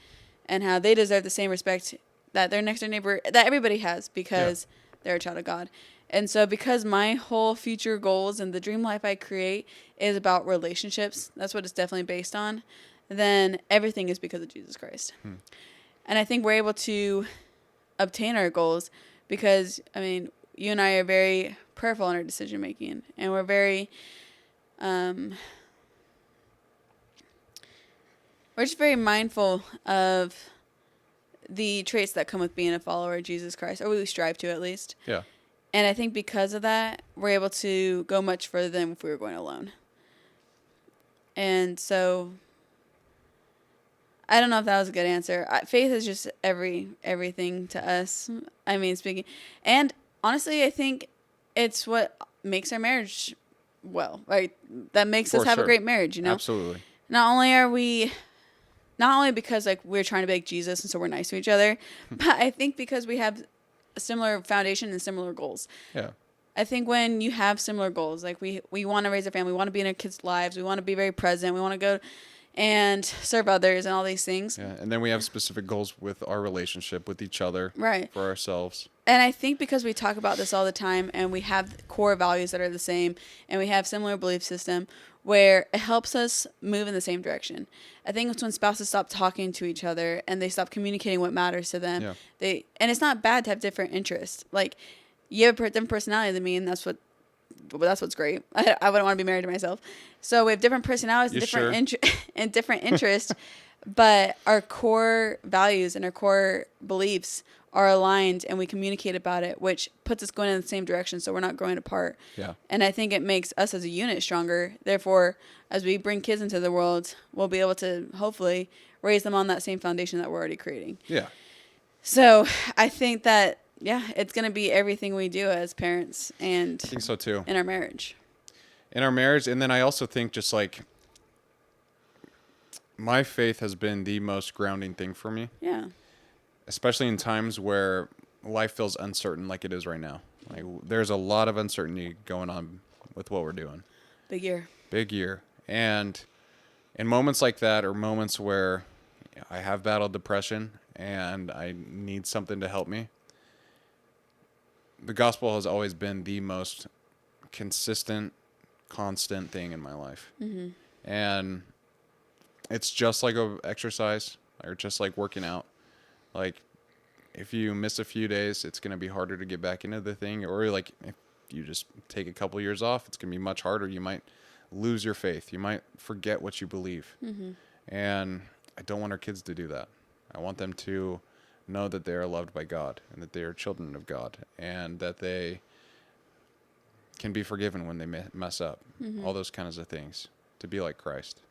and how they deserve the same respect that their next door neighbor, that everybody has because they're a child of God. And so because my whole future goals and the dream life I create is about relationships, that's what it's definitely based on, then everything is because of Jesus Christ. And I think we're able to obtain our goals because, I mean, you and I are very prayerful in our decision making, and we're very, we're just very mindful of the traits that come with being a follower of Jesus Christ, or we strive to at least. Yeah. And I think because of that, we're able to go much further than if we were going alone. And so, I don't know if that was a good answer. Faith is just everything to us. I mean, speaking, and honestly, I think it's what makes our marriage well, right? That makes us have a great marriage, you know? Absolutely. Not only because, like, we're trying to be like Jesus and so we're nice to each other, but I think because we have a similar foundation and similar goals. Yeah. I think when you have similar goals, like we want to raise a family, we want to be in our kids' lives, we want to be very present, we want to go and serve others and all these things. Yeah, and then we have specific goals with our relationship with each other, right, for ourselves. And I think because we talk about this all the time and we have core values that are the same and we have similar belief system where it helps us move in the same direction. I think it's when spouses stop talking to each other and they stop communicating what matters to them. Yeah. And it's not bad to have different interests. Like, you have a different personality than me, and that's what's great. I wouldn't want to be married to myself. So we have different personalities and different interests, but our core values and our core beliefs are aligned, and we communicate about it, which puts us going in the same direction, so we're not growing apart. Yeah. And I think it makes us as a unit stronger. Therefore, as we bring kids into the world, we'll be able to hopefully raise them on that same foundation that we're already creating. Yeah. So I think that, it's going to be everything we do as parents and I think so too. In our marriage. And then I also think just like my faith has been the most grounding thing for me. Yeah. Especially in times where life feels uncertain like it is right now. Like, there's a lot of uncertainty going on with what we're doing. Big year. And in moments like that, or moments where I have battled depression and I need something to help me, the gospel has always been the most consistent, constant thing in my life. Mm-hmm. And it's just like a exercise, or just like working out. Like, if you miss a few days, it's going to be harder to get back into the thing. Or like, if you just take a couple years off, it's going to be much harder. You might lose your faith. You might forget what you believe. Mm-hmm. And I don't want our kids to do that. I want them to know that they are loved by God and that they are children of God and that they can be forgiven when they mess up. Mm-hmm. All those kinds of things, to be like Christ.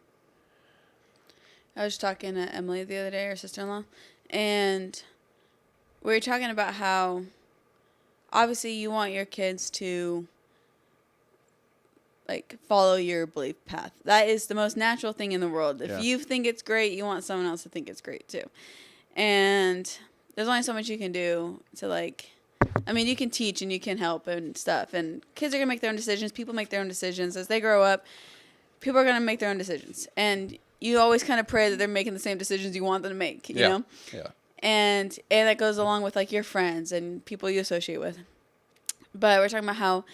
I was talking to Emily the other day, our sister-in-law, and we were talking about how obviously you want your kids to like follow your belief path. That is the most natural thing in the world. If you think it's great, you want someone else to think it's great too. And there's only so much you can do to, like, I mean, you can teach and you can help and stuff. And kids are going to make their own decisions. People make their own decisions. As they grow up, people are going to make their own decisions. And you always kind of pray that they're making the same decisions you want them to make, you Yeah. know? Yeah. And that goes along with like your friends and people you associate with. But we're talking about how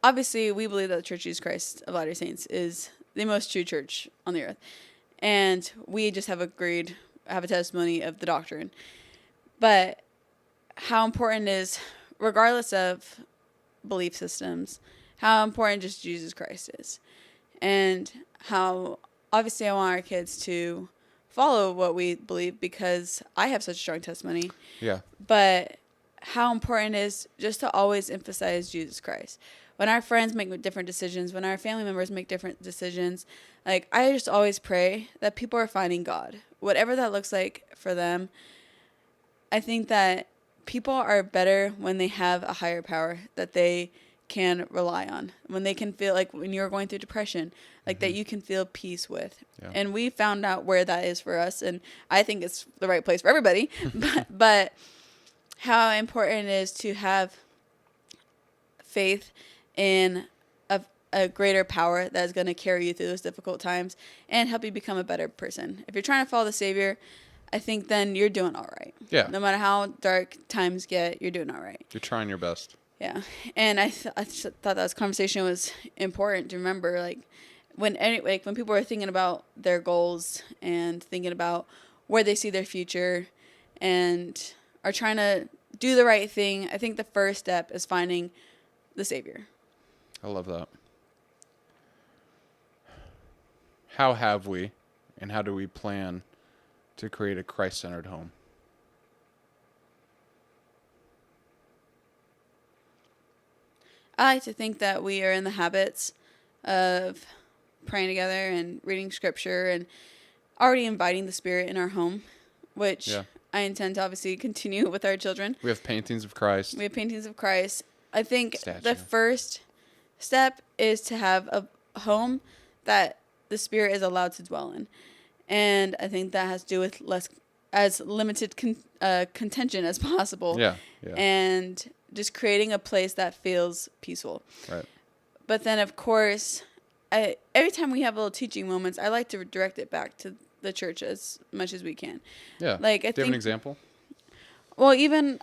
obviously we believe that the Church of Jesus Christ of Latter-day Saints is the most true church on the earth. And we just have a testimony of the doctrine. But how important is, regardless of belief systems, how important just Jesus Christ is. And how obviously I want our kids to follow what we believe because I have such a strong testimony. Yeah. But how important it is just to always emphasize Jesus Christ. When our friends make different decisions, when our family members make different decisions, like I just always pray that people are finding God. Whatever that looks like for them, I think that people are better when they have a higher power that they can rely on. When they can feel like when you're going through depression, like that you can feel peace with. Yeah. And we found out where that is for us, and I think it's the right place for everybody. but how important it is to have faith in a greater power that is going to carry you through those difficult times and help you become a better person. If you're trying to follow the Savior, I think then you're doing all right. Yeah. No matter how dark times get, you're doing all right. You're trying your best. Yeah. And I thought that this conversation was important to remember, like when people are thinking about their goals and thinking about where they see their future and are trying to do the right thing, I think the first step is finding the Savior. I love that. How have we and how do we plan to create a Christ-centered home? I like to think that we are in the habits of praying together and reading scripture and already inviting the Spirit in our home, which I intend to obviously continue with our children. We have paintings of Christ. We have paintings of Christ. I think Statue. the first step is to have a home that the Spirit is allowed to dwell in. And I think that has to do with as limited contention as possible. Yeah. And just creating a place that feels peaceful. Right. But then, of course, every time we have little teaching moments, I like to direct it back to the church as much as we can. Yeah. Like, do you have an example? Well, even,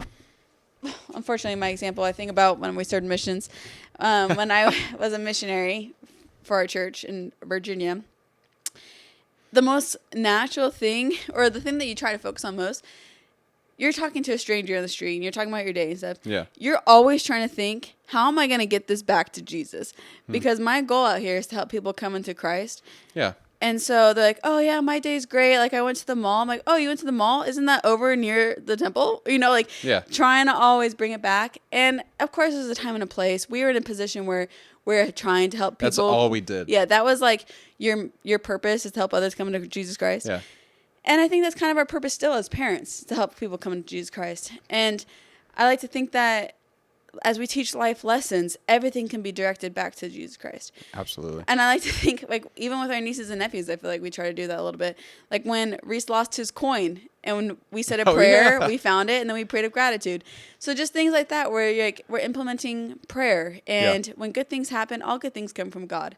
unfortunately, my example, I think about when we started missions. When I was a missionary for our church in Virginia, the most natural thing, or the thing that you try to focus on most, you're talking to a stranger on the street and you're talking about your day and stuff. Yeah. You're always trying to think, how am I going to get this back to Jesus? Because my goal out here is to help people come into Christ. Yeah. And so they're like, oh, yeah, my day's great. Like, I went to the mall. I'm like, oh, you went to the mall? Isn't that over near the temple? You know, like, trying to always bring it back. And, of course, there's a time and a place. We were in a position where we're trying to help people. That's all we did. Yeah, that was, like, your purpose is to help others come into Jesus Christ. Yeah. And I think that's kind of our purpose still as parents, to help people come into Jesus Christ. And I like to think that as we teach life lessons, everything can be directed back to Jesus Christ. Absolutely. And I like to think, like, even with our nieces and nephews, I feel like we try to do that a little bit. Like when Reese lost his coin and when we said a prayer, we found it, and then we prayed of gratitude. So just things like that where we're implementing prayer. And when good things happen, all good things come from God.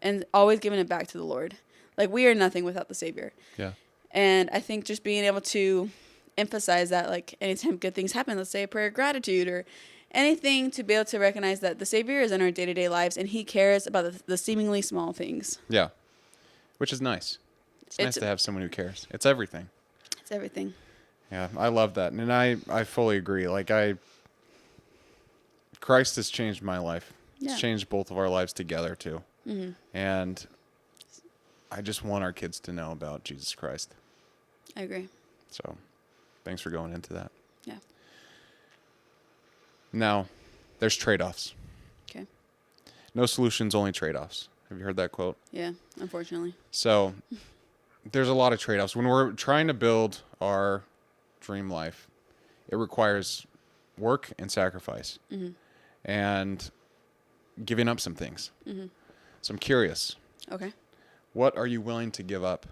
And always giving it back to the Lord. Like, we are nothing without the Savior. Yeah. And I think just being able to emphasize that, like, anytime good things happen, let's say a prayer of gratitude or anything to be able to recognize that the Savior is in our day-to-day lives and he cares about the seemingly small things. Yeah. Which is nice. It's nice to have someone who cares. It's everything. It's everything. Yeah, I love that. And I fully agree. Like, Christ has changed my life. Yeah. It's changed both of our lives together, too. Mm-hmm. And I just want our kids to know about Jesus Christ. I agree. So, thanks for going into that. Yeah. Now, there's trade-offs. Okay. No solutions, only trade-offs. Have you heard that quote? Yeah, unfortunately. So, there's a lot of trade-offs. When we're trying to build our dream life, it requires work and sacrifice. Mm-hmm. And giving up some things. Mm-hmm. So I'm curious. Okay. What are you willing to give up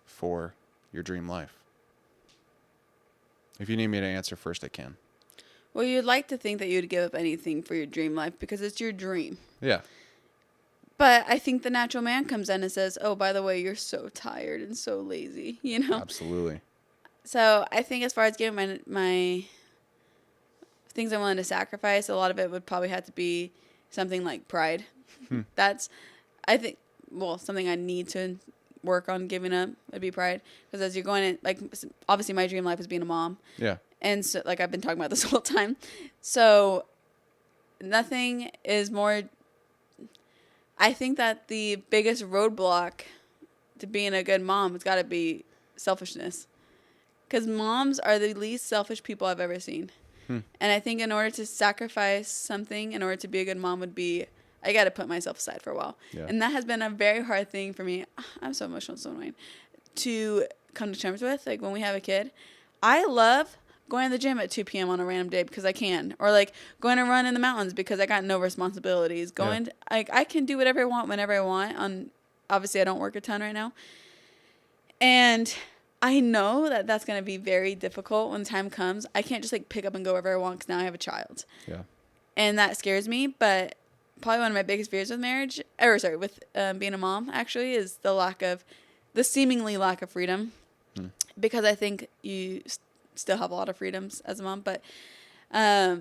for your dream life? If you need me to answer first, I can. Well, you'd like to think that you'd give up anything for your dream life because it's your dream. Yeah. But I think the natural man comes in and says, "Oh, by the way, you're so tired and so lazy," you know? Absolutely. So I think as far as giving my things I'm willing to sacrifice, a lot of it would probably have to be something like pride. That's, I think, well, something I need to work on giving up would be pride. Because as you're going in, like, obviously my dream life is being a mom. Yeah. And so, like, I've been talking about this whole time. So nothing is more, I think that the biggest roadblock to being a good mom has got to be selfishness. Because moms are the least selfish people I've ever seen. And I think in order to sacrifice something, in order to be a good mom, would be, I got to put myself aside for a while. Yeah. And that has been a very hard thing for me. I'm so emotional, so annoying, to come to terms with. Like, when we have a kid, I love going to the gym at 2 p.m. on a random day because I can. Or, like, going to run in the mountains because I got no responsibilities. Like, I can do whatever I want whenever I want. Obviously, I don't work a ton right now. And I know that that's going to be very difficult when the time comes. I can't just, like, pick up and go wherever I want because now I have a child. Yeah. And that scares me. But probably one of my biggest fears with with being a mom, actually, is the seemingly lack of freedom. Because I think you still have a lot of freedoms as a mom. But I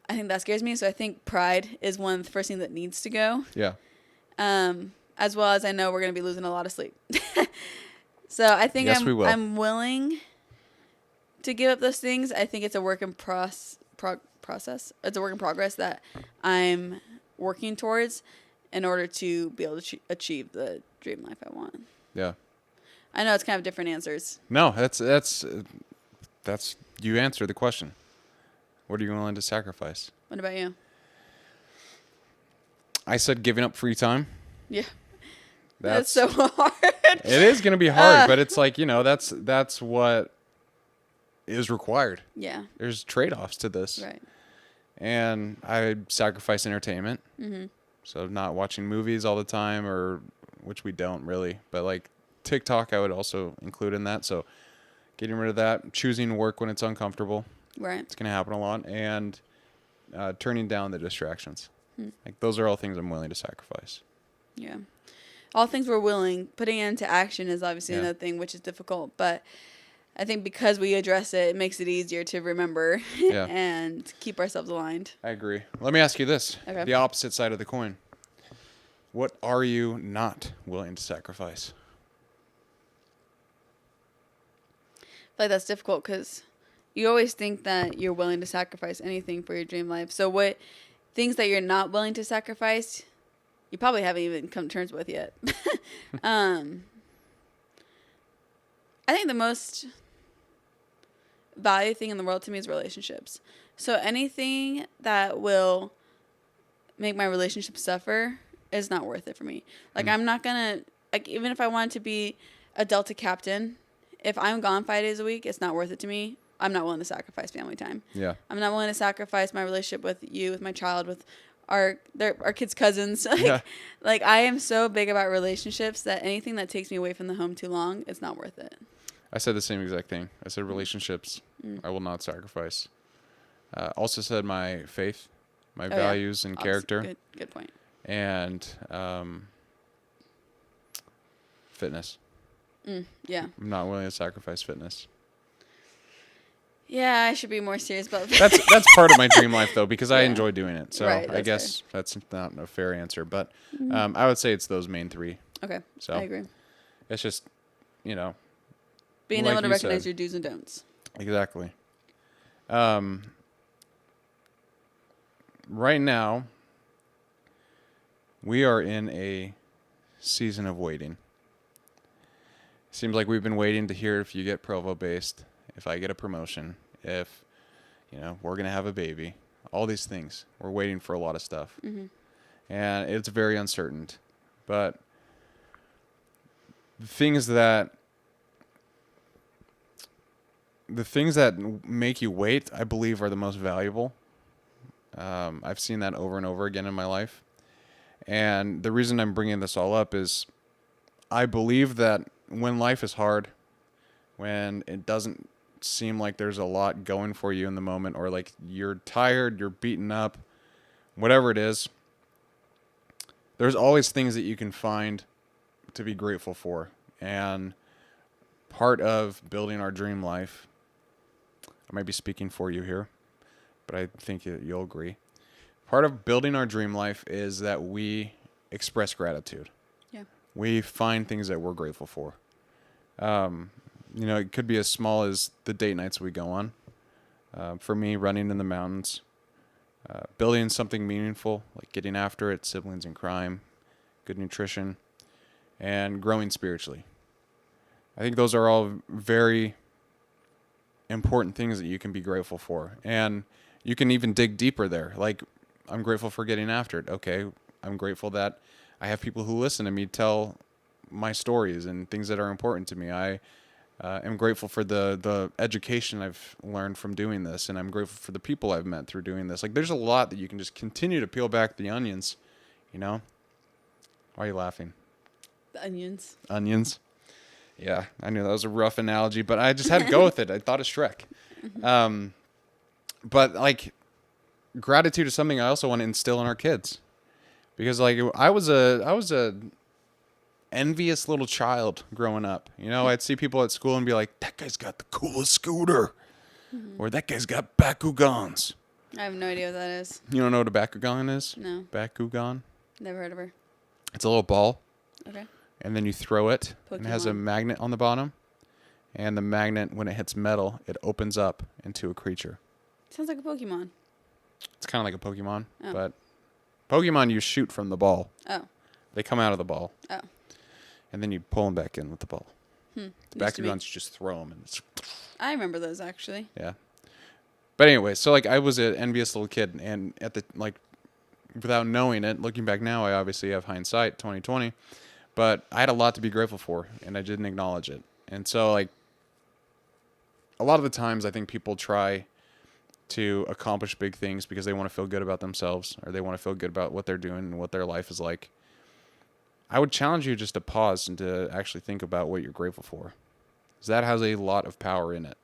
think that scares me. So I think pride is one of the first things that needs to go. Yeah. As well as I know we're going to be losing a lot of sleep. So I think Yes, we will. I'm willing to give up those things. I think it's a work in process. It's a work in progress that I'm working towards in order to be able to achieve the dream life I want. Yeah. I know it's kind of different answers. No, that's you answered the question. What are you willing to sacrifice? What about you? I said giving up free time. Yeah. That's so hard. It is going to be hard, but it's like, that's what is required. Yeah. There's trade-offs to this. Right. And I sacrifice entertainment. Mm-hmm. So not watching movies all the time, which we don't really, but like TikTok I would also include in that. So getting rid of that, choosing work when it's uncomfortable. Right. It's going to happen a lot. And turning down the distractions. Like those are all things I'm willing to sacrifice. Yeah. All things we're willing. Putting it into action is obviously another thing, which is difficult. But I think because we address it, it makes it easier to remember and keep ourselves aligned. I agree. Let me ask you this. Okay. The opposite side of the coin. What are you not willing to sacrifice? I feel like that's difficult because you always think that you're willing to sacrifice anything for your dream life. So what things that you're not willing to sacrifice, you probably haven't even come to terms with yet. I think the most valuable thing in the world to me is relationships. So anything that will make my relationship suffer is not worth it for me. Like, I'm not going to, like, even if I wanted to be a Delta captain, if I'm gone 5 days a week, it's not worth it to me. I'm not willing to sacrifice family time. Yeah. I'm not willing to sacrifice my relationship with you, with my child, with our kids' cousins. Like, I am so big about relationships that anything that takes me away from the home too long, it's not worth it. I said the same exact thing. I said relationships, I will not sacrifice. Also said my faith, my values and character. Good point. And fitness. Yeah. I'm not willing to sacrifice fitness. Yeah, I should be more serious about that. That's part of my dream life though, because I enjoy doing it. So Right, I guess that's not a fair answer, but I would say it's those main three. Okay. So I agree. It's just, Being like able to you recognize said. your do's and don'ts. Exactly. Right now, we are in a season of waiting. Seems like we've been waiting to hear if you get Provo-based, if I get a promotion, if, we're going to have a baby. All these things. We're waiting for a lot of stuff. Mm-hmm. And it's very uncertain. But the things that make you wait, I believe, are the most valuable. I've seen that over and over again in my life. And the reason I'm bringing this all up is I believe that when life is hard, when it doesn't seem like there's a lot going for you in the moment, or like you're tired, you're beaten up, whatever it is, there's always things that you can find to be grateful for. And part of building our dream life, I might be speaking for you here, but I think you'll agree. Part of building our dream life is that we express gratitude. Yeah. We find things that we're grateful for. It could be as small as the date nights we go on. For me, running in the mountains, building something meaningful, like getting after it, siblings in crime, good nutrition, and growing spiritually. I think those are all very important things that you can be grateful for. And you can even dig deeper there. Like, I'm grateful for getting after it. Okay, I'm grateful that I have people who listen to me tell my stories and things that are important to me. I am grateful for the education I've learned from doing this, and I'm grateful for the people I've met through doing this. Like, there's a lot that you can just continue to peel back the onions, you know? Why are you laughing? The onions. Onions? Yeah, I knew that was a rough analogy, but I just had to go with it. I thought of Shrek. But, like, gratitude is something I also want to instill in our kids. Because, like, I was a envious little child growing up. You know, I'd see people at school and be like, that guy's got the coolest scooter. Or that guy's got Bakugans. I have no idea what that is. You don't know what a Bakugan is? No. Bakugan? Never heard of her. It's a little ball. Okay. And then you throw it. And it has a Pokemon. magnet on the bottom. And the magnet, when it hits metal, it opens up into a creature. Sounds like a Pokemon. It's kind of like a Pokemon. Oh. But Pokemon, you shoot from the ball. Oh. They come out of the ball. Oh. And then you pull them back in with the ball. The News to me. Bakugans, you just throw them. And it's, I remember those actually. yeah. But anyway, so like I was an envious little kid. And at the, like, without knowing it, looking back now, I obviously have hindsight, 2020. But I had a lot to be grateful for. And I didn't acknowledge it. And so, like, a lot of the times I think people try to accomplish big things because they want to feel good about themselves or they want to feel good about what they're doing and what their life is like. I would challenge you just to pause and to actually think about what you're grateful for. Because that has a lot of power in it.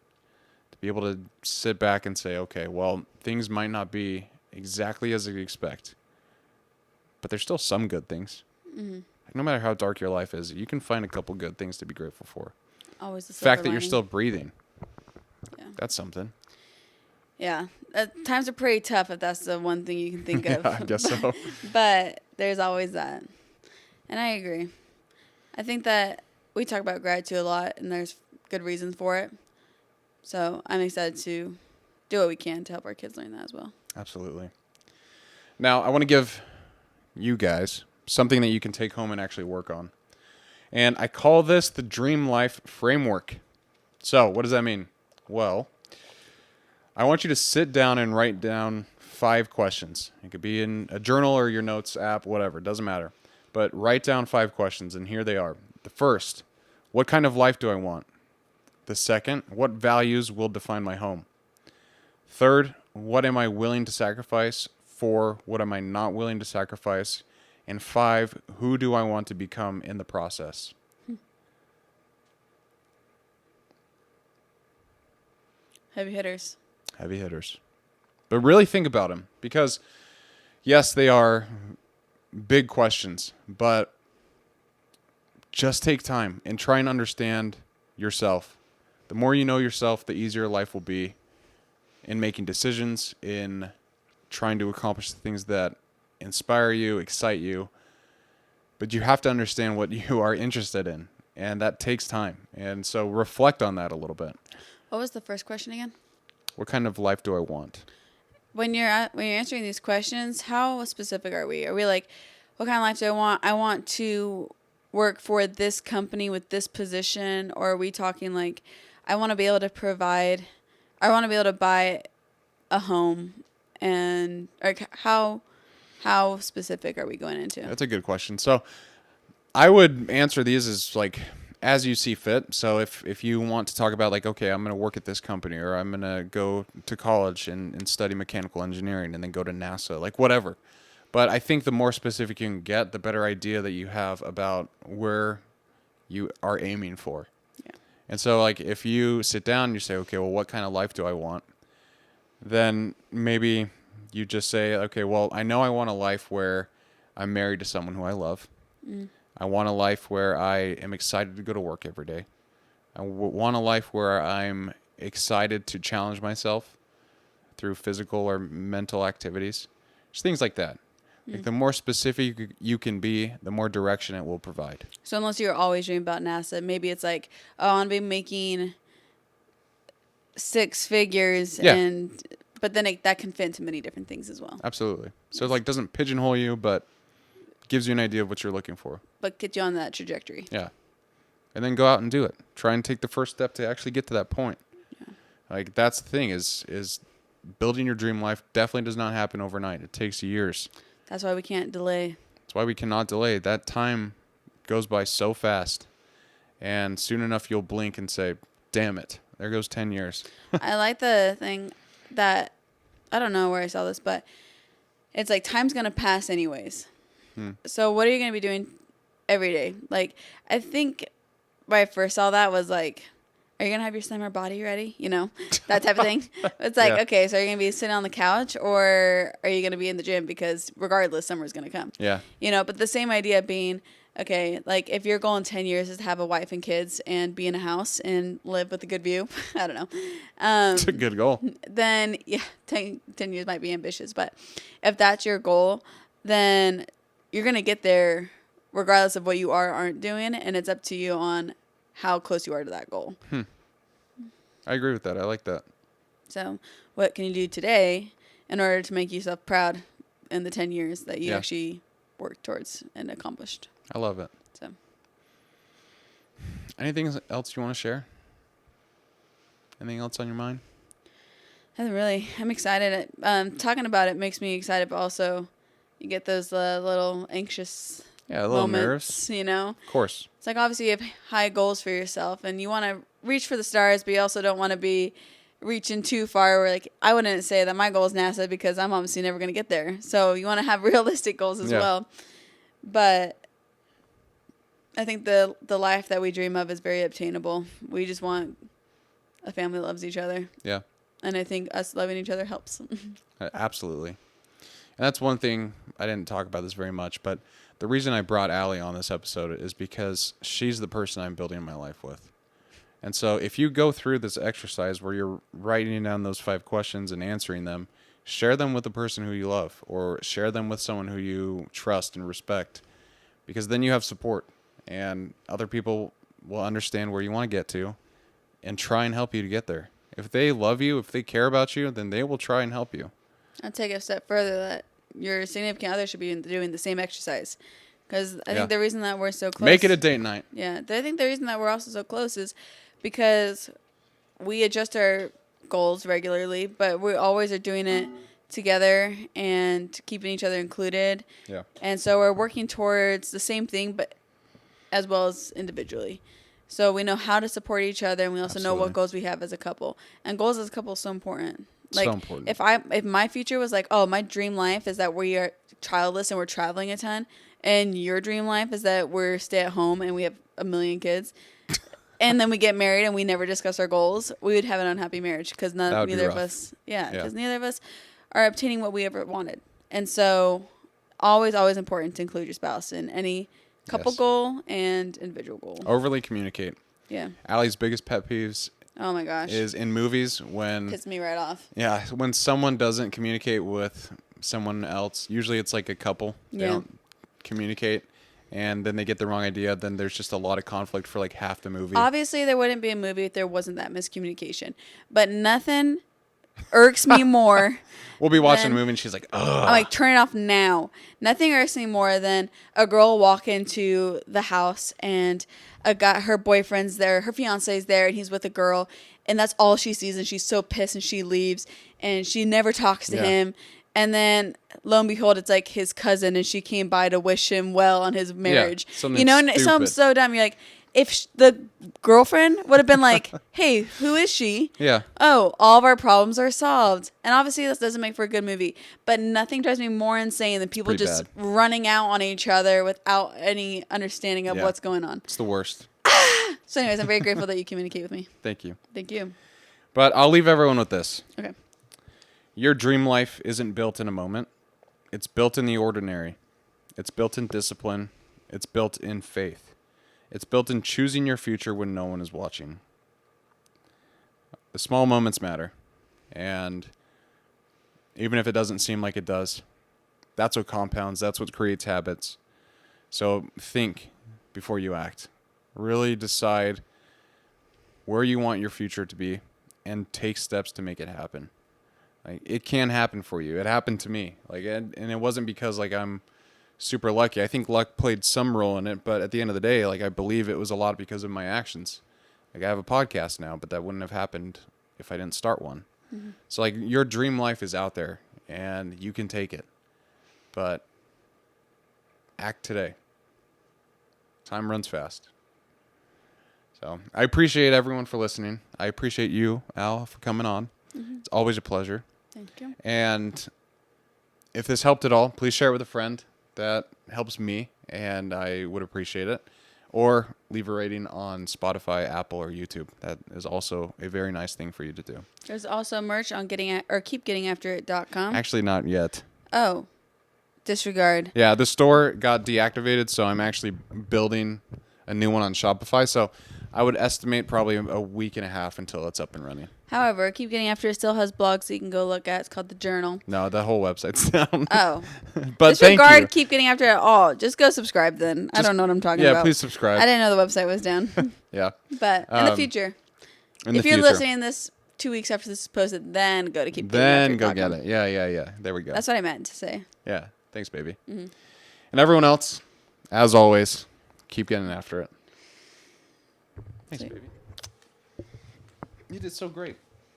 To be able to sit back and say, okay, well, things might not be exactly as you expect, but there's still some good things. Mm-hmm. Like, no matter how dark your life is, you can find a couple good things to be grateful for. Always the The fact silver that you're lining. still breathing. Yeah. That's something. Yeah. Times are pretty tough if that's the one thing you can think of. Yeah, I guess so. But there's always that. And I agree. I think that we talk about gratitude a lot, and there's good reasons for it. So I'm excited to do what we can to help our kids learn that as well. Absolutely. Now, I want to give you guys something that you can take home and actually work on. And I call this the Dream Life Framework. So, what does that mean? Well, I want you to sit down and write down 5 questions. It could be in a journal or your notes app, whatever. It doesn't matter. But write down 5 questions, and here they are. The first, what kind of life do I want? The second, what values will define my home? Third, what am I willing to sacrifice? 4, what am I not willing to sacrifice? And 5, who do I want to become in the process? Heavy hitters. Heavy hitters. But really think about them, because yes, they are big questions, but just take time and try and understand yourself. The more you know yourself, the easier life will be in making decisions, in trying to accomplish the things that inspire you, excite you. But you have to understand what you are interested in, and that takes time. And so reflect on that a little bit. What was the first question again? What kind of life do I want? When you're answering these questions, how specific are we? Are we like, what kind of life do I want? I want to work for this company with this position, or are we talking like, I want to be able to provide, I want to be able to buy a home, and like how specific are we going into? That's a good question. So I would answer these as like as you see fit. So if you want to talk about like, okay, I'm going to work at this company, or I'm going to go to college and study mechanical engineering and then go to NASA, like whatever. But I think the more specific you can get, the better idea that you have about where you are aiming for. Yeah. And so like if you sit down and you say, okay, well, what kind of life do I want? Then maybe you just say, okay, well, I know I want a life where I'm married to someone who I love. I want a life where I am excited to go to work every day. I want a life where I'm excited to challenge myself through physical or mental activities. Just things like that. Like the more specific you can be, the more direction it will provide. So unless you're always dreaming about NASA, maybe it's like, oh, I want to be making 6 figures, Yeah. but then that can fit into many different things as well. Absolutely. So it like doesn't pigeonhole you, but gives you an idea of what you're looking for. But get you on that trajectory. Yeah. And then go out and do it. Try and take the first step to actually get to that point. Yeah. Like that's the thing is building your dream life definitely does not happen overnight. It takes years. That's why we can't delay. That's why we cannot delay. That time goes by so fast. And soon enough you'll blink and say, "Damn it. There goes 10 years." I like the thing that, I don't know where I saw this, but it's like time's going to pass anyways. So what are you going to be doing every day? Like, I think when I first saw that was like, are you going to have your summer body ready? You know, that type of thing. It's like, Yeah. okay, so are you going to be sitting on the couch or are you going to be in the gym? Because regardless, summer's going to come. Yeah. You know, but the same idea being, okay, like if your goal in 10 years is to have a wife and kids and be in a house and live with a good view, I don't know. It's a good goal. Then, yeah, 10 years might be ambitious. But if that's your goal, then you're going to get there regardless of what you are or aren't doing. And it's up to you on how close you are to that goal. I agree with that. I like that. So what can you do today in order to make yourself proud in the 10 years that you Yeah. actually worked towards and accomplished? I love it. So Anything else you want to share? Anything else on your mind? nothing really. I'm excited. Talking about it makes me excited, but also you get those little anxious Yeah, a little moments, nerves. you know? Of course. It's like obviously you have high goals for yourself and you want to reach for the stars, but you also don't want to be reaching too far where like I wouldn't say that my goal is NASA because I'm obviously never going to get there. So you want to have realistic goals as Yeah. well. But I think the life that we dream of is very obtainable. We just want a family that loves each other. Yeah. And I think us loving each other helps. Absolutely. And that's one thing, I didn't talk about this very much, but the reason I brought Allie on this episode is because she's the person I'm building my life with. And so if you go through this exercise where you're writing down those 5 questions and answering them, share them with the person who you love or share them with someone who you trust and respect, because then you have support and other people will understand where you want to get to and try and help you to get there. If they love you, if they care about you, then they will try and help you. I'll take it a step further that your significant other should be doing the same exercise. Because I Yeah. think the reason that we're so close. Make it a date night. Yeah. I think the reason that we're also so close is because we adjust our goals regularly, but we always are doing it together and keeping each other included. Yeah. And so we're working towards the same thing, but as well as individually. So we know how to support each other, and we also know Absolutely. what goals we have as a couple. And goals as a couple is so important. Like So important. if my future was like, oh, my dream life is that we are childless and we're traveling a ton, and your dream life is that we're stay at home and we have a million kids, and then we get married and we never discuss our goals, we would have an unhappy marriage because That would be neither of rough. us, yeah, Yeah. because neither of us are obtaining what we ever wanted. And so, always important to include your spouse in any couple Yes. goal and individual goal. Overly communicate. Yeah. Allie's biggest pet peeves Oh my gosh. is in movies when Pissed me right off. when someone doesn't communicate with someone else. Usually it's like a couple. They Yeah. don't communicate and then they get the wrong idea, then there's just a lot of conflict for like half the movie. Obviously, there wouldn't be a movie if there wasn't that miscommunication. But nothing irks me more. We'll be watching a then- movie and she's like, "Ugh." I'm like, turn it off now. Nothing irks me more than a girl walk into the house and her boyfriend's there, her fiance's there, and he's with a girl, and that's all she sees, and she's so pissed, and she leaves, and she never talks to Yeah. him. And then, lo and behold, it's like his cousin, and she came by to wish him well on his marriage. something you know, and something stupid. so dumb. You're like, if the girlfriend would have been like, hey, who is she? Yeah. Oh, all of our problems are solved. And obviously this doesn't make for a good movie, but nothing drives me more insane than people pretty just bad. running out on each other without any understanding of Yeah. what's going on. It's the worst. So anyways, I'm very grateful that you communicate with me. Thank you. Thank you. But I'll leave everyone with this. Okay. Your dream life isn't built in a moment. It's built in the ordinary. It's built in discipline. It's built in faith. It's built in choosing your future when no one is watching. The small moments matter. And even if it doesn't seem like it does, that's what compounds. That's what creates habits. So think before you act. Really decide where you want your future to be and take steps to make it happen. Like, it can happen for you. It happened to me. And it wasn't because I'm super lucky. I think luck played some role in it, but at the end of the day, I believe it was a lot because of my actions. I have a podcast now, but that wouldn't have happened if I didn't start one. Mm-hmm. So your dream life is out there and you can take it. But act today. Time runs fast. So I appreciate everyone for listening. I appreciate you, Al, for coming on. Mm-hmm. It's always a pleasure. Thank you. And if this helped at all, please share it with a friend. That helps me, and I would appreciate it. Or leave a rating on Spotify, Apple, or YouTube. That is also a very nice thing for you to do. There's also merch on keepgettingafterit.com. Actually, not yet. Oh. Disregard. Yeah, the store got deactivated, so I'm actually building a new one on Shopify. So I would estimate probably a week and a half until it's up and running. However, Keep Getting After It still has blogs so you can go look at. It's called The Journal. No, the whole website's down. Oh. But disregard thank you. Keep Getting After It at all. Just go subscribe then. I don't know what I'm talking about. Yeah, please subscribe. I didn't know the website was down. Yeah. But in the future. If you're listening to this 2 weeks after this is posted, then go to Keep Getting After It. Then go get it. Yeah. There we go. That's what I meant to say. Yeah. Thanks, baby. Mm-hmm. And everyone else, as always, keep getting after it. Thanks, baby. You did so great.